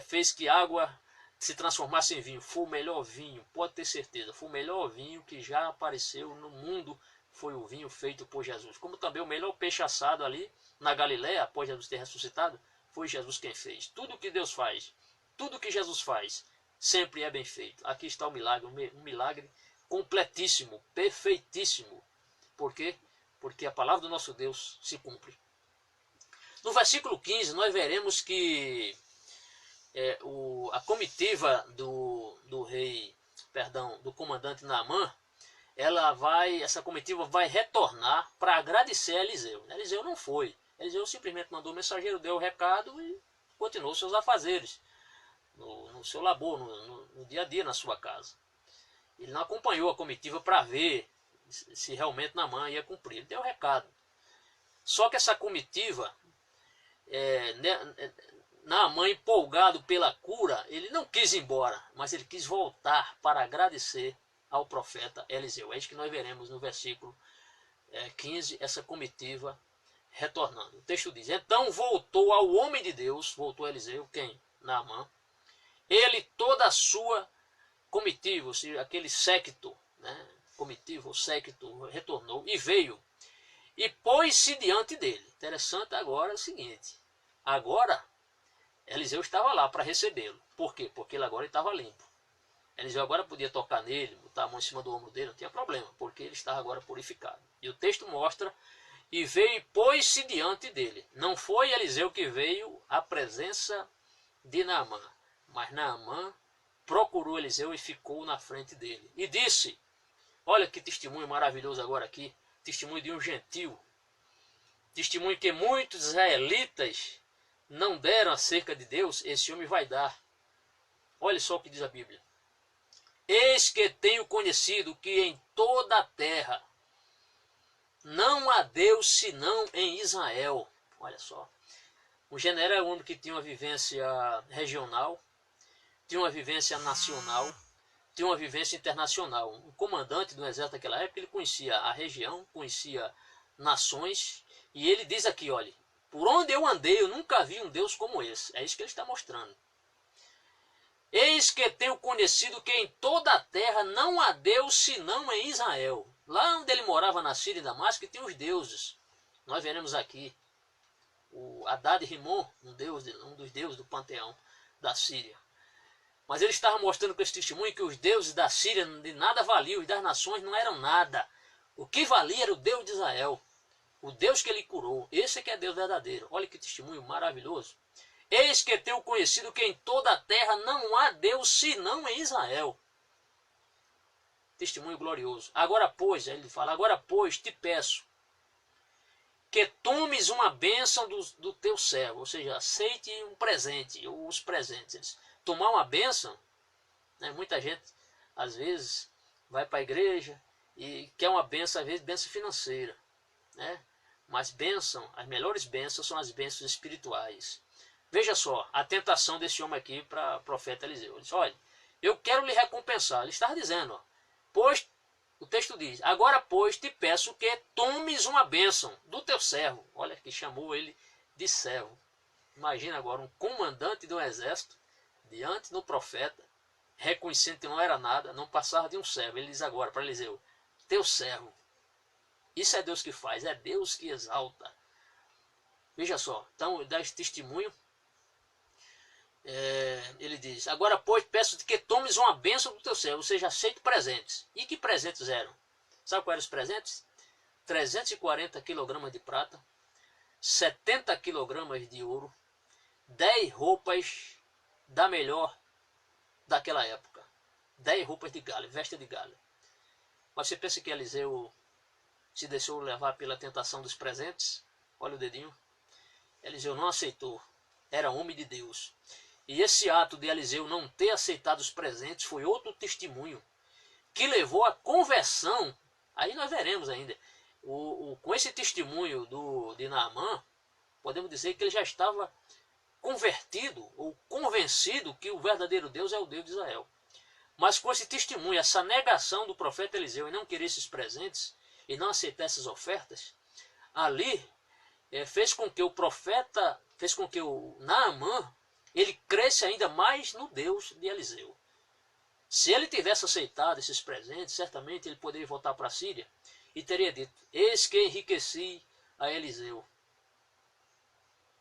fez que água se transformasse em vinho. Foi o melhor vinho, pode ter certeza. Foi o melhor vinho que já apareceu no mundo. Foi o vinho feito por Jesus. Como também o melhor peixe assado ali na Galiléia, após Jesus ter ressuscitado, foi Jesus quem fez. Tudo que Deus faz, tudo que Jesus faz, sempre é bem feito. Aqui está o milagre, um milagre completíssimo, perfeitíssimo. Por quê? Porque a palavra do nosso Deus se cumpre. No versículo 15, nós veremos que a comitiva do comandante Naamã, essa comitiva vai retornar para agradecer a Eliseu. Eliseu não foi. Eliseu simplesmente mandou o mensageiro, deu o recado e continuou seus afazeres, no seu labor, no dia a dia na sua casa. Ele não acompanhou a comitiva para ver se realmente Naamã ia cumprir. Ele deu o recado. Só que essa comitiva, Naamã, empolgado pela cura, ele não quis ir embora, mas ele quis voltar para agradecer ao profeta Eliseu. É isso que nós veremos no versículo 15, essa comitiva retornando. O texto diz, então voltou ao homem de Deus, voltou Eliseu, quem? Naamã. Ele, toda a sua comitiva, ou seja, aquele séquito, comitiva ou séquito, retornou e veio e pôs-se diante dele. Interessante agora é o seguinte, agora Eliseu estava lá para recebê-lo. Por quê? Porque ele agora estava limpo. Eliseu agora podia tocar nele, botar a mão em cima do ombro dele, não tinha problema, porque ele estava agora purificado. E o texto mostra e veio e pôs-se diante dele. Não foi Eliseu que veio à presença de Naamã, mas Naamã procurou Eliseu e ficou na frente dele. E disse, olha que testemunho maravilhoso agora aqui, testemunho de um gentil, testemunho que muitos israelitas não deram acerca de Deus, esse homem vai dar. Olha só o que diz a Bíblia. Eis que tenho conhecido que em toda a terra não há Deus senão em Israel. Olha só. O general é um homem que tinha uma vivência regional, tinha uma vivência nacional, tinha uma vivência internacional. O comandante do exército daquela época, ele conhecia a região, conhecia nações, e ele diz aqui, olha, por onde eu andei, eu nunca vi um Deus como esse. É isso que ele está mostrando. Eis que tenho conhecido que em toda a terra não há Deus senão em Israel. Lá onde ele morava na Síria e Damasco, tinha os deuses. Nós veremos aqui o Haddad-Rimon, um dos deuses do panteão da Síria. Mas ele estava mostrando com esse testemunho que os deuses da Síria de nada valiam, os das nações não eram nada. O que valia era o Deus de Israel, o Deus que ele curou. Esse é que é Deus verdadeiro. Olha que testemunho maravilhoso. Eis que tenho conhecido que em toda a terra não há Deus senão em Israel. Testemunho glorioso. Agora, pois, ele fala, agora, pois, te peço que tomes uma bênção do teu servo, ou seja, aceite um presente, ou os presentes. Tomar uma bênção, né? Muita gente, às vezes, vai para a igreja e quer uma bênção, às vezes, bênção financeira, né? Mas bênção, as melhores bênçãos são as bênçãos espirituais. Veja só, a tentação desse homem aqui para o profeta Eliseu. Ele disse, olha, eu quero lhe recompensar. Ele estava dizendo, ó, pois, o texto diz, agora, pois, te peço que tomes uma bênção do teu servo. Olha, que chamou ele de servo. Imagina agora um comandante de um exército, diante do profeta, reconhecendo que não era nada, não passava de um servo. Ele diz agora para Eliseu, teu servo. Isso é Deus que faz, é Deus que exalta. Veja só, então, dá esse testemunho. Ele diz, agora, pois, peço-te que tomes uma bênção do teu servo, ou seja, aceite presentes. E que presentes eram? Sabe quais eram os presentes? 340 kg de prata, 70 kg de ouro, 10 roupas da melhor daquela época, 10 roupas de galho, veste de galho. Mas você pensa que Eliseu se deixou levar pela tentação dos presentes? Olha o dedinho. Eliseu não aceitou, era homem de Deus. E esse ato de Eliseu não ter aceitado os presentes foi outro testemunho que levou à conversão. Aí nós veremos ainda. Com esse testemunho de Naamã, podemos dizer que ele já estava convertido ou convencido que o verdadeiro Deus é o Deus de Israel. Mas com esse testemunho, essa negação do profeta Eliseu em não querer esses presentes e não aceitar essas ofertas, ali fez com que o profeta, fez com que o Naamã, ele cresce ainda mais no Deus de Eliseu. Se ele tivesse aceitado esses presentes, certamente ele poderia voltar para a Síria e teria dito, eis que enriqueci a Eliseu.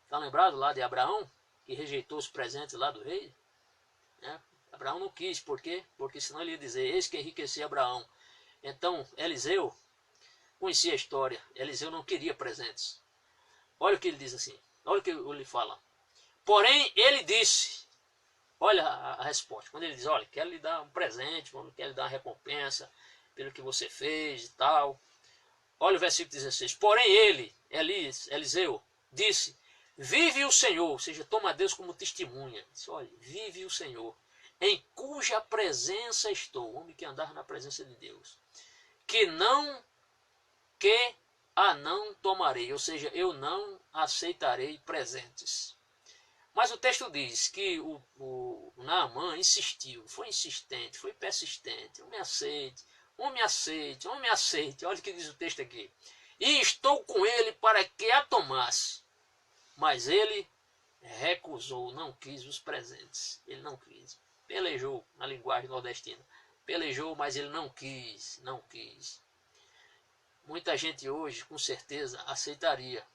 Está lembrado lá de Abraão, que rejeitou os presentes lá do rei? Abraão não quis, por quê? Porque senão ele ia dizer, eis que enriqueci Abraão. Então, Eliseu conhecia a história, Eliseu não queria presentes. Olha o que ele diz assim, olha o que ele fala. Porém, ele disse, olha a resposta, quando ele diz, olha, quero lhe dar um presente, quero lhe dar uma recompensa pelo que você fez e tal. Olha o versículo 16. Porém ele, Eliseu, disse, vive o Senhor, ou seja, toma Deus como testemunha. Diz, olha, vive o Senhor, em cuja presença estou, o homem que andar na presença de Deus, que a não tomarei, ou seja, eu não aceitarei presentes. Mas o texto diz que o Naamã insistiu, foi insistente, foi persistente. Homem aceite, homem aceite, homem aceite. Olha o que diz o texto aqui. E estou com ele para que a tomasse. Mas ele recusou, não quis os presentes. Ele não quis. Pelejou, na linguagem nordestina. Pelejou, mas ele não quis, não quis. Muita gente hoje, com certeza, aceitaria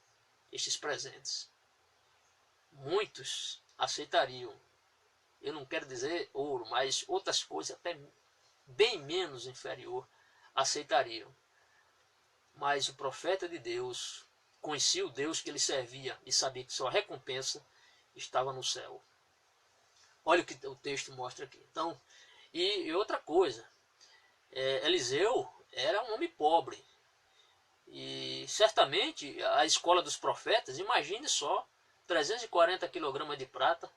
estes presentes. Muitos aceitariam. Eu não quero dizer ouro, mas outras coisas até bem menos inferior aceitariam. Mas o profeta de Deus conhecia o Deus que ele servia e sabia que sua recompensa estava no céu. Olha o que o texto mostra aqui. Então, e outra coisa, Eliseu era um homem pobre. E certamente a escola dos profetas, imagine só, 340 kg de prata,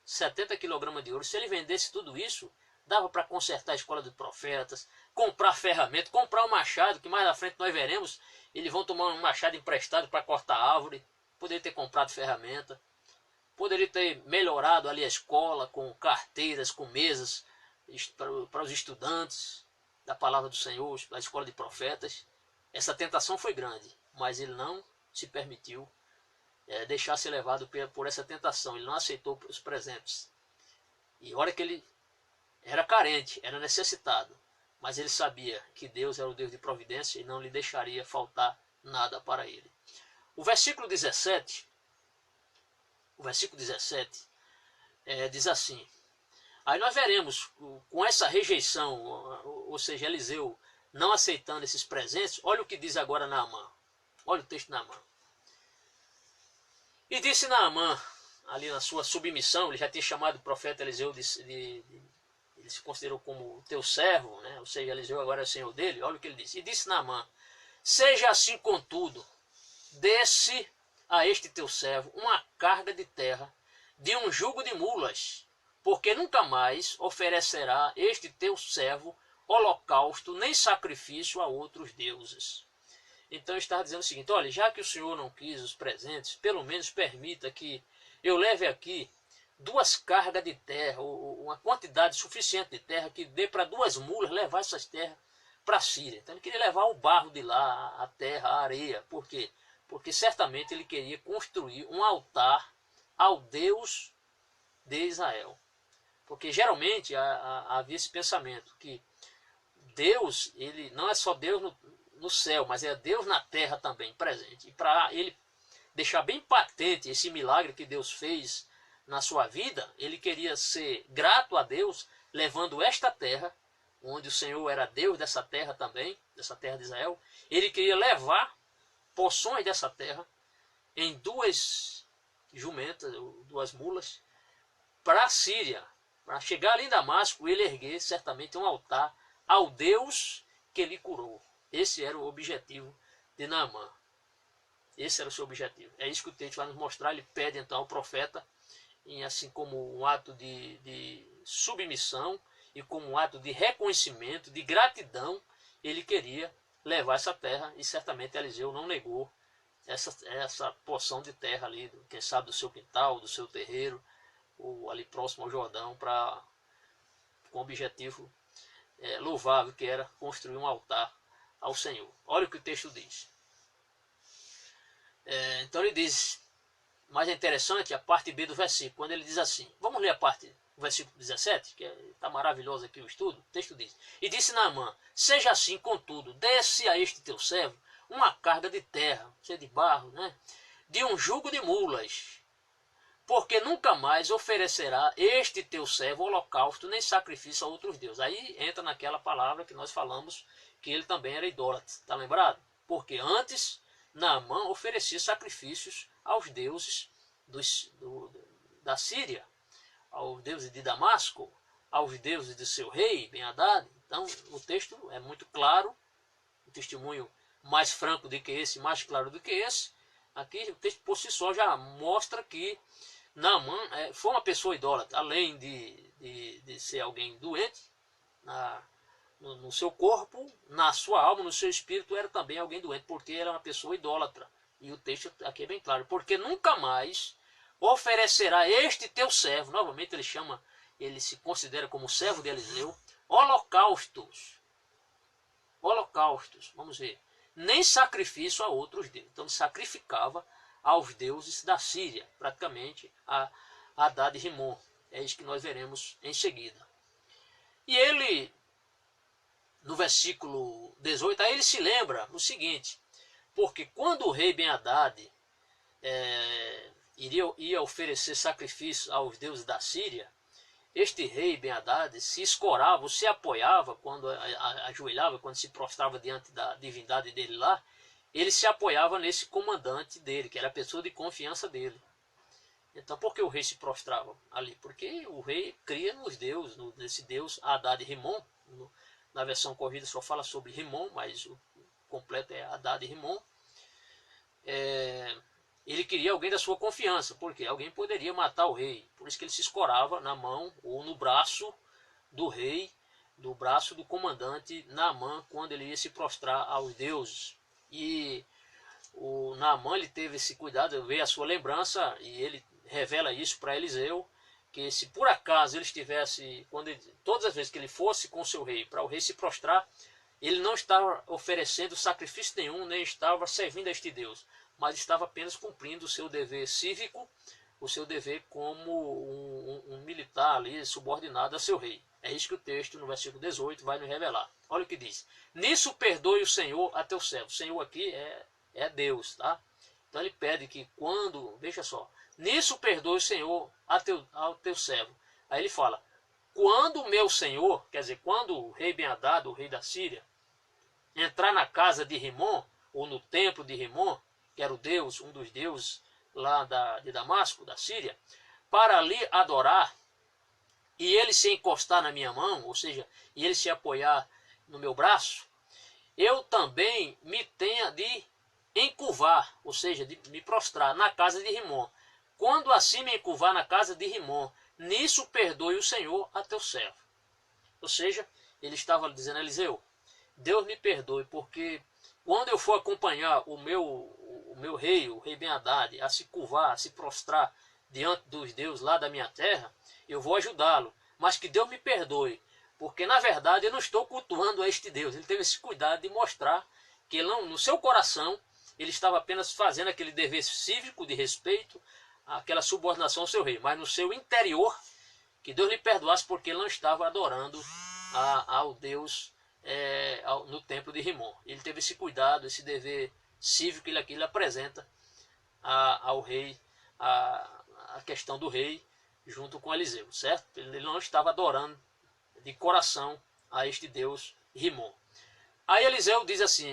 70 kg de ouro. Se ele vendesse tudo isso, dava para consertar a escola dos profetas, comprar ferramenta, comprar um machado, que mais à frente nós veremos, eles vão tomar um machado emprestado para cortar árvore, poderia ter comprado ferramenta, poderia ter melhorado ali a escola com carteiras, com mesas para os estudantes da palavra do Senhor, da escola de profetas. Essa tentação foi grande, mas ele não se permitiu deixar ser levado por essa tentação. Ele não aceitou os presentes. E olha que ele era carente, era necessitado, mas ele sabia que Deus era o Deus de providência e não lhe deixaria faltar nada para ele. O versículo 17 diz assim: aí nós veremos, com essa rejeição, ou seja, Eliseu não aceitando esses presentes, olha o que diz agora Naamã. Olha o texto de Naamã. E disse Naamã, ali na sua submissão, ele já tinha chamado o profeta Eliseu ele se considerou como teu servo, né? Ou seja, Eliseu agora é o senhor dele. Olha o que ele disse. E disse Naamã: seja assim, contudo, desce a este teu servo uma carga de terra de um jugo de mulas, porque nunca mais oferecerá este teu servo holocausto nem sacrifício a outros deuses. Então está dizendo o seguinte: olha, já que o Senhor não quis os presentes, pelo menos permita que eu leve aqui 2 cargas de terra, ou uma quantidade suficiente de terra que dê para 2 mulas levar essas terras para a Síria. Então ele queria levar o barro de lá, a terra, a areia. Por quê? Porque certamente ele queria construir um altar ao Deus de Israel. Porque geralmente havia esse pensamento que Deus, ele não é só Deus no céu, mas é Deus na terra também presente. E para ele deixar bem patente esse milagre que Deus fez na sua vida, ele queria ser grato a Deus, levando esta terra, onde o Senhor era Deus dessa terra também, dessa terra de Israel. Ele queria levar porções dessa terra em 2 jumentas, 2 mulas, para a Síria, para chegar ali em Damasco, ele erguer certamente um altar ao Deus que lhe curou. Esse era o objetivo de Naamã. Esse era o seu objetivo. É isso que o texto vai nos mostrar. Ele pede então ao profeta, assim como um ato de submissão e como um ato de reconhecimento, de gratidão, ele queria levar essa terra, e certamente Eliseu não negou essa porção de terra ali, quem sabe do seu quintal, do seu terreiro, ou ali próximo ao Jordão, com o objetivo louvável que era construir um altar ao Senhor. Olha o que o texto diz. Então ele diz, mais interessante a parte B do versículo, quando ele diz assim, vamos ler o versículo 17, que está maravilhoso aqui o estudo. O texto diz: e disse Naamã: seja assim, contudo, desce a este teu servo uma carga de terra, seja de barro, né, de um jugo de mulas, porque nunca mais oferecerá este teu servo holocausto nem sacrifício a outros deuses. Aí entra naquela palavra que nós falamos, que ele também era idólatra, está lembrado? Porque antes Naamã oferecia sacrifícios aos deuses da Síria, aos deuses de Damasco, aos deuses de seu rei, Ben-Hadad. Então o texto é muito claro, um testemunho mais franco do que esse, mais claro do que esse. Aqui o texto por si só já mostra que Naamã foi uma pessoa idólatra, além de ser alguém doente no seu corpo, na sua alma, no seu espírito, era também alguém doente, porque era uma pessoa idólatra. E o texto aqui é bem claro: porque nunca mais oferecerá este teu servo, novamente ele se considera como servo de Eliseu, holocaustos, vamos ver, nem sacrifício a outros deuses. Então ele sacrificava aos deuses da Síria, praticamente a Hadad e Rimon. É isso que nós veremos em seguida. E ele, no versículo 18, aí ele se lembra o seguinte: porque quando o rei Ben-Hadad ia oferecer sacrifício aos deuses da Síria, este rei Ben-Hadad se escorava, se apoiava, quando ajoelhava, quando se prostrava diante da divindade dele lá, ele se apoiava nesse comandante dele, que era a pessoa de confiança dele. Então, por que o rei se prostrava ali? Porque o rei cria nos deuses, nesse deus Haddad-Rimon. Na versão corrida só fala sobre Rimon, mas o completo é Haddad-Rimon. Ele queria alguém da sua confiança, porque alguém poderia matar o rei. Por isso que ele se escorava na mão ou no braço do rei, do braço do comandante Naamã, quando ele ia se prostrar aos deuses. E o Naamã, ele teve esse cuidado, veio a sua lembrança, e ele revela isso para Eliseu, que se por acaso ele estivesse, todas as vezes que ele fosse com seu rei, para o rei se prostrar, ele não estava oferecendo sacrifício nenhum, nem estava servindo a este Deus, mas estava apenas cumprindo o seu dever cívico, o seu dever como um militar ali, subordinado a seu rei. É isso que o texto, no versículo 18, vai nos revelar. Olha o que diz. Nisso perdoe o Senhor a teu servo. O Senhor aqui é Deus, tá? Então ele pede que quando, veja só, nisso perdoe o Senhor ao teu servo. Aí ele fala, quando o meu Senhor, quer dizer, quando o rei Ben-Hadad, o rei da Síria, entrar na casa de Rimon, ou no templo de Rimon, que era o deus, um dos deuses lá de Damasco, da Síria, para ali adorar, e ele se encostar na minha mão, ou seja, e ele se apoiar no meu braço, eu também me tenha de encurvar, ou seja, de me prostrar na casa de Rimon. Quando assim me encurvar na casa de Rimon, nisso perdoe o Senhor a teu servo. Ou seja, ele estava dizendo a Eliseu, Deus me perdoe, porque quando eu for acompanhar o meu rei, o rei Ben-Hadad, a se curvar, a se prostrar diante dos deuses lá da minha terra, eu vou ajudá-lo. Mas que Deus me perdoe, porque na verdade eu não estou cultuando a este Deus. Ele teve esse cuidado de mostrar que ele no seu coração ele estava apenas fazendo aquele dever cívico de respeito, aquela subordinação ao seu rei. Mas no seu interior, que Deus lhe perdoasse, porque ele não estava adorando ao Deus no templo de Rimon. Ele teve esse cuidado, esse dever cívico que ele apresenta ao rei, a questão do rei junto com Eliseu, certo? Ele não estava adorando de coração a este Deus Rimon. Aí Eliseu diz assim,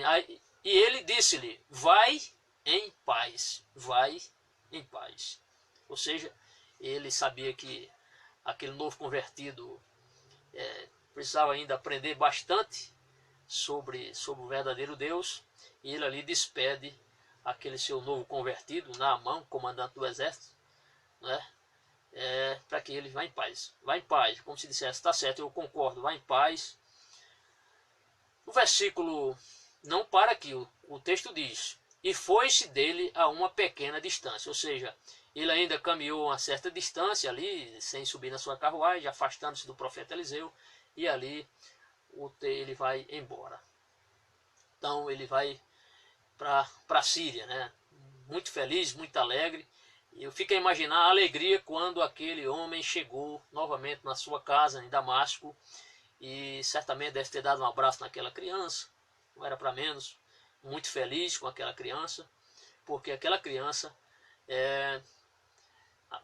e ele disse-lhe, vai em paz, vai em paz. Ou seja, ele sabia que aquele novo convertido precisava ainda aprender bastante sobre o verdadeiro Deus, e ele ali despede aquele seu novo convertido, Naamã, comandante do exército, né? Para que ele vá em paz. Vá em paz, como se dissesse, está certo, eu concordo, vá em paz. O versículo não para aqui, o texto diz, e foi-se dele a uma pequena distância, ou seja, ele ainda caminhou uma certa distância ali, sem subir na sua carruagem, afastando-se do profeta Eliseu, e ali ele vai embora. Então ele vai para a Síria, né? Muito feliz, muito alegre. Eu fico a imaginar a alegria quando aquele homem chegou novamente na sua casa em Damasco, e certamente deve ter dado um abraço naquela criança, não era para menos, muito feliz com aquela criança, porque aquela criança,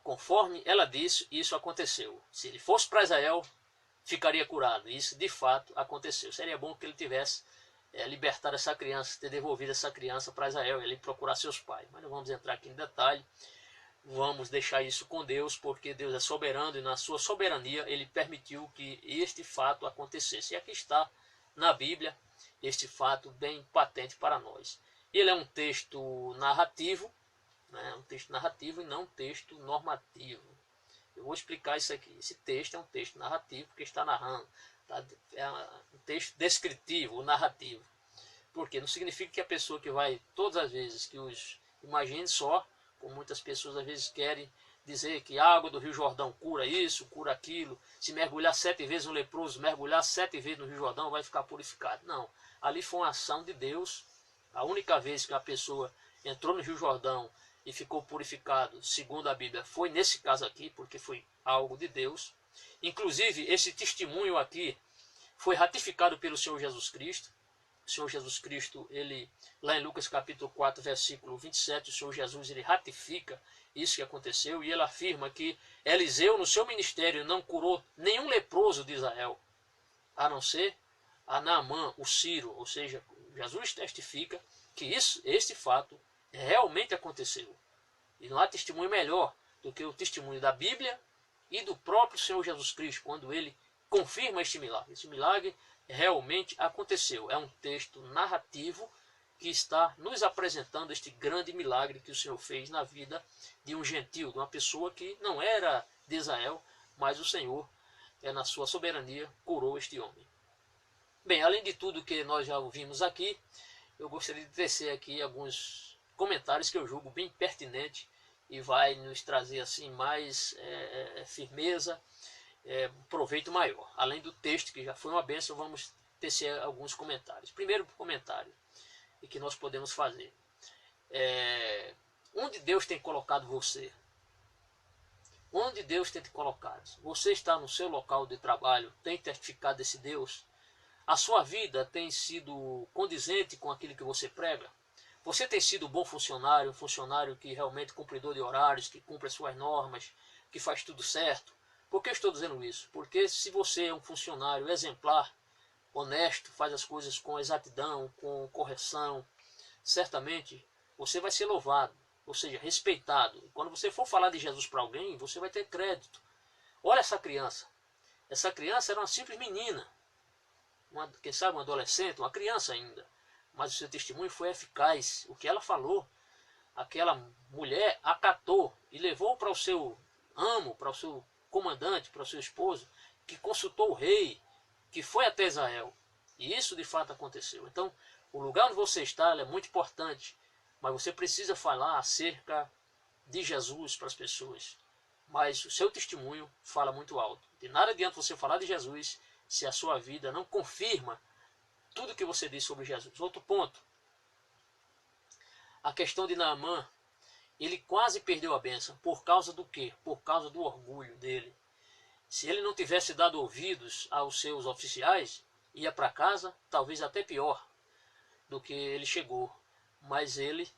conforme ela disse, isso aconteceu. Se ele fosse para Israel, ficaria curado. Isso de fato aconteceu. Seria bom que ele tivesse libertado essa criança, ter devolvido essa criança para Israel, ele procurar seus pais. Mas não vamos entrar aqui em detalhe. Vamos deixar isso com Deus, porque Deus é soberano e na sua soberania ele permitiu que este fato acontecesse. E aqui está na Bíblia este fato bem patente para nós. Ele é um texto narrativo, né? Um texto narrativo e não um texto normativo. Eu vou explicar isso aqui. Esse texto é um texto narrativo porque está narrando. Tá? É um texto descritivo, narrativo. Porque não significa que a pessoa que vai todas as vezes que imagine só, como muitas pessoas às vezes querem dizer que a água do Rio Jordão cura isso, cura aquilo. Se mergulhar 7 vezes um leproso, mergulhar 7 vezes no Rio Jordão, vai ficar purificado. Não, ali foi uma ação de Deus. A única vez que a pessoa entrou no Rio Jordão e ficou purificado, segundo a Bíblia, foi nesse caso aqui, porque foi algo de Deus. Inclusive, esse testemunho aqui foi ratificado pelo Senhor Jesus Cristo. O Senhor Jesus Cristo, ele, lá em Lucas capítulo 4, versículo 27, o Senhor Jesus ele ratifica isso que aconteceu, e ele afirma que Eliseu, no seu ministério, não curou nenhum leproso de Israel, a não ser a Naamã, o Sírio. Ou seja, Jesus testifica que este fato realmente aconteceu. E não há testemunho melhor do que o testemunho da Bíblia e do próprio Senhor Jesus Cristo, quando ele confirma este milagre. Esse milagre realmente aconteceu. É um texto narrativo que está nos apresentando este grande milagre que o Senhor fez na vida de um gentil, de uma pessoa que não era de Israel, mas o Senhor, na sua soberania, curou este homem. Bem, além de tudo que nós já ouvimos aqui, eu gostaria de tecer aqui alguns comentários que eu julgo bem pertinentes e vai nos trazer assim mais firmeza, proveito maior. Além do texto, que já foi uma bênção, vamos tecer alguns comentários. Primeiro comentário que nós podemos fazer. Onde Deus tem colocado você? Onde Deus tem te colocado? Você está no seu local de trabalho, tem testificado desse Deus? A sua vida tem sido condizente com aquilo que você prega? Você tem sido um bom funcionário, um funcionário que realmente cumpridor de horários, que cumpre as suas normas, que faz tudo certo? Por que eu estou dizendo isso? Porque se você é um funcionário exemplar, honesto, faz as coisas com exatidão, com correção, certamente você vai ser louvado, ou seja, respeitado. E quando você for falar de Jesus para alguém, você vai ter crédito. Olha essa criança. Essa criança era uma simples menina. Quem sabe uma adolescente, uma criança ainda. Mas o seu testemunho foi eficaz. O que ela falou, aquela mulher acatou e levou para o seu amo, para o seu comandante, para o seu esposo, que consultou o rei, que foi até Israel. E isso de fato aconteceu. Então, o lugar onde você está é muito importante, mas você precisa falar acerca de Jesus para as pessoas. Mas o seu testemunho fala muito alto. De nada adianta você falar de Jesus se a sua vida não confirma tudo que você diz sobre Jesus. Outro ponto. A questão de Naamã. Ele quase perdeu a bênção. Por causa do quê? Por causa do orgulho dele. Se ele não tivesse dado ouvidos aos seus oficiais, ia para casa, talvez até pior do que ele chegou. Mas ele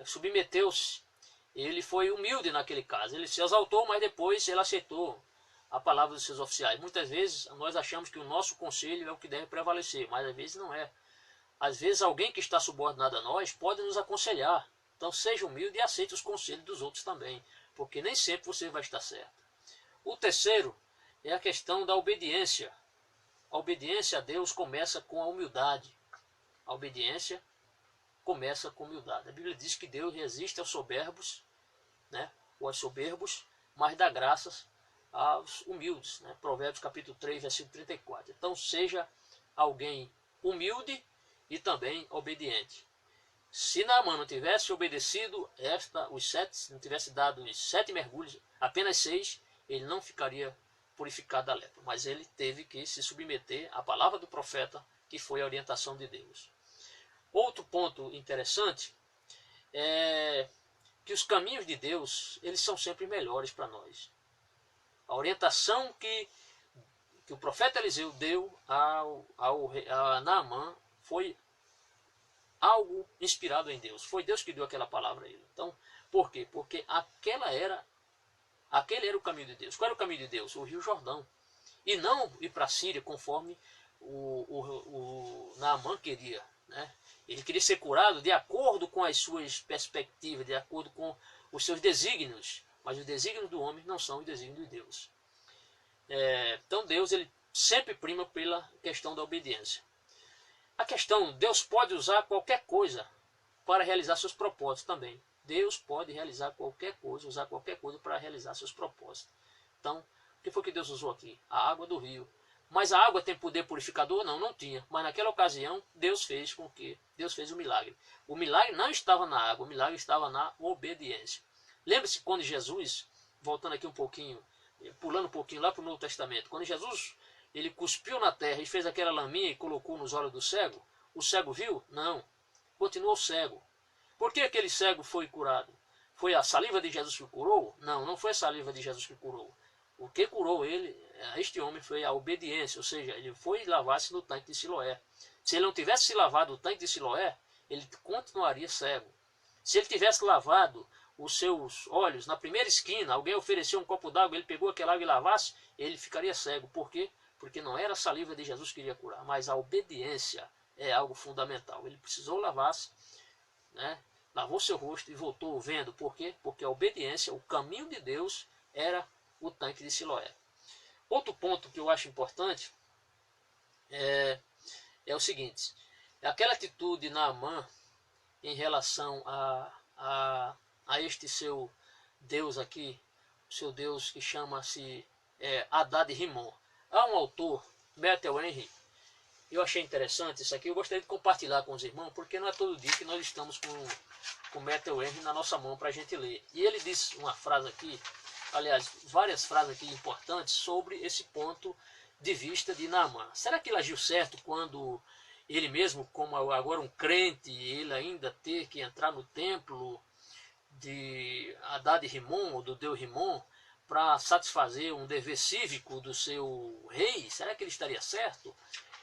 submeteu-se. Ele foi humilde naquele caso. Ele se exaltou, mas depois ele aceitou a palavra dos seus oficiais. Muitas vezes nós achamos que o nosso conselho é o que deve prevalecer, mas às vezes não é. Às vezes alguém que está subordinado a nós pode nos aconselhar. Então seja humilde e aceite os conselhos dos outros também, porque nem sempre você vai estar certo. O terceiro é a questão da obediência. A obediência a Deus começa com a humildade. A obediência começa com humildade. A Bíblia diz que Deus resiste aos soberbos, ou aos soberbos, mas dá graças aos humildes. Provérbios capítulo 3, versículo 34. Então seja alguém humilde e também obediente. Se Naamã não tivesse obedecido não tivesse dado os 7 mergulhos, apenas 6, ele não ficaria purificado da lepra. Mas ele teve que se submeter à palavra do profeta, que foi a orientação de Deus. Outro ponto interessante é que os caminhos de Deus, eles são sempre melhores para nós. A orientação que o profeta Eliseu deu a Naamã foi algo inspirado em Deus. Foi Deus que deu aquela palavra a ele. Então, por quê? Porque aquele era o caminho de Deus. Qual era o caminho de Deus? O Rio Jordão. E não ir para a Síria conforme o Naamã queria. Ele queria ser curado de acordo com as suas perspectivas, de acordo com os seus desígnios. Mas os desígnios do homem não são os desígnios de Deus. Então Deus ele sempre prima pela questão da obediência. A questão, Deus pode usar qualquer coisa para realizar seus propósitos também. Deus pode realizar qualquer coisa, usar qualquer coisa para realizar seus propósitos. Então, o que foi que Deus usou aqui? A água do rio. Mas a água tem poder purificador? Não, não tinha. Mas naquela ocasião, Deus fez o milagre. O milagre não estava na água, o milagre estava na obediência. Lembre-se quando Jesus, voltando aqui um pouquinho, pulando um pouquinho lá para o Novo Testamento, quando Jesus ele cuspiu na terra e fez aquela laminha e colocou nos olhos do cego, o cego viu? Não. Continuou cego. Por que aquele cego foi curado? Foi a saliva de Jesus que curou? Não, não foi a saliva de Jesus que curou. O que curou este homem foi a obediência, ou seja, ele foi lavar-se no tanque de Siloé. Se ele não tivesse se lavado no tanque de Siloé, ele continuaria cego. Se ele tivesse lavado os seus olhos na primeira esquina, alguém ofereceu um copo d'água, ele pegou aquela água e lavasse, ele ficaria cego. Por quê? Porque não era a saliva de Jesus que iria curar, mas a obediência é algo fundamental. Ele precisou lavar-se né? Lavou seu rosto e voltou vendo. Por quê? Porque a obediência, o caminho de Deus, era o tanque de Siloé. Outro ponto que eu acho importante é o seguinte: aquela atitude de Naamã em relação a este seu Deus aqui, o seu Deus que chama-se Haddad Rimon. Há um autor, Matthew Henry, eu achei interessante isso aqui, eu gostaria de compartilhar com os irmãos, porque não é todo dia que nós estamos com Matthew Henry na nossa mão para a gente ler. E ele diz uma frase aqui, aliás, várias frases aqui importantes sobre esse ponto de vista de Naamã. Será que ele agiu certo quando ele mesmo, como agora um crente, ele ainda ter que entrar no templo de Haddad Rimon, ou do Deus Rimon, para satisfazer um dever cívico do seu rei? Será que ele estaria certo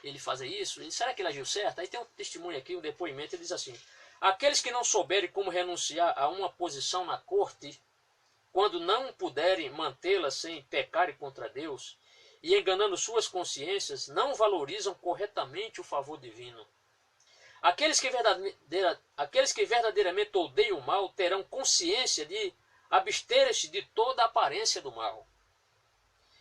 ele fazer isso? E será que ele agiu certo? Aí tem um testemunho aqui, um depoimento, ele diz assim: aqueles que não souberem como renunciar a uma posição na corte, quando não puderem mantê-la sem pecarem contra Deus, e enganando suas consciências, não valorizam corretamente o favor divino. Aqueles que verdadeiramente odeiam o mal terão consciência de absterem-se de toda a aparência do mal.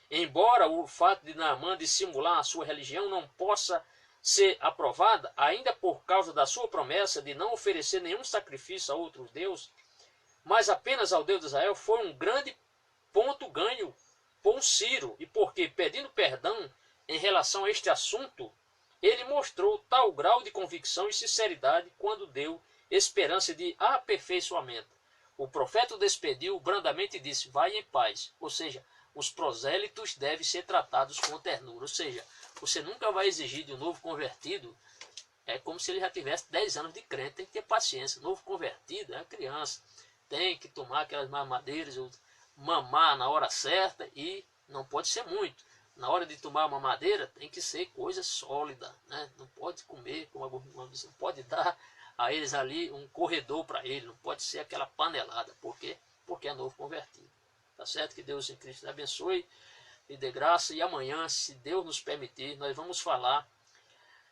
Embora o fato de Naamã dissimular a sua religião não possa ser aprovada, ainda por causa da sua promessa de não oferecer nenhum sacrifício a outros deuses, mas apenas ao Deus de Israel, foi um grande ponto ganho por Ciro, e porque, pedindo perdão em relação a este assunto, ele mostrou tal grau de convicção e sinceridade quando deu esperança de aperfeiçoamento. O profeta o despediu brandamente e disse: vai em paz. Ou seja, os prosélitos devem ser tratados com ternura. Ou seja, você nunca vai exigir de um novo convertido, é como se ele já tivesse 10 anos de crente, tem que ter paciência. Novo convertido é uma criança, tem que tomar aquelas mamadeiras, mamar na hora certa, e não pode ser muito. Na hora de tomar uma mamadeira tem que ser coisa sólida, né? Não pode comer, como não pode dar a eles ali um corredor para ele, não pode ser aquela panelada. Por quê? Porque é novo convertido. Tá certo? Que Deus em Cristo abençoe e dê graça. E amanhã, se Deus nos permitir, nós vamos falar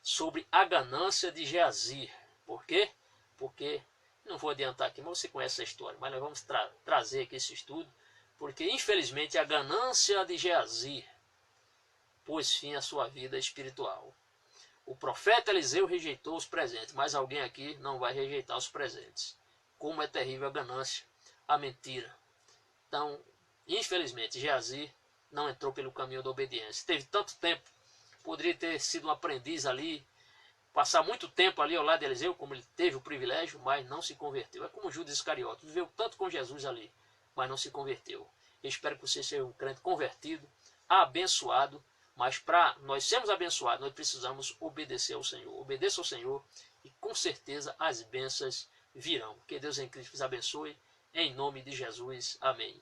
sobre a ganância de Geazir. Por quê? Porque, não vou adiantar aqui, mas você conhece a história, mas nós vamos trazer aqui esse estudo, porque infelizmente a ganância de Geazir pôs fim à sua vida espiritual. O profeta Eliseu rejeitou os presentes, mas alguém aqui não vai rejeitar os presentes. Como é terrível a ganância, a mentira. Então, infelizmente, Geazir não entrou pelo caminho da obediência. Teve tanto tempo, poderia ter sido um aprendiz ali, passar muito tempo ali ao lado de Eliseu, como ele teve o privilégio, mas não se converteu. É como Judas Iscariote, viveu tanto com Jesus ali, mas não se converteu. Eu espero que você seja um crente convertido, abençoado, mas para nós sermos abençoados, nós precisamos obedecer ao Senhor. Obedeça ao Senhor e com certeza as bênçãos virão. Que Deus em Cristo os abençoe. Em nome de Jesus. Amém.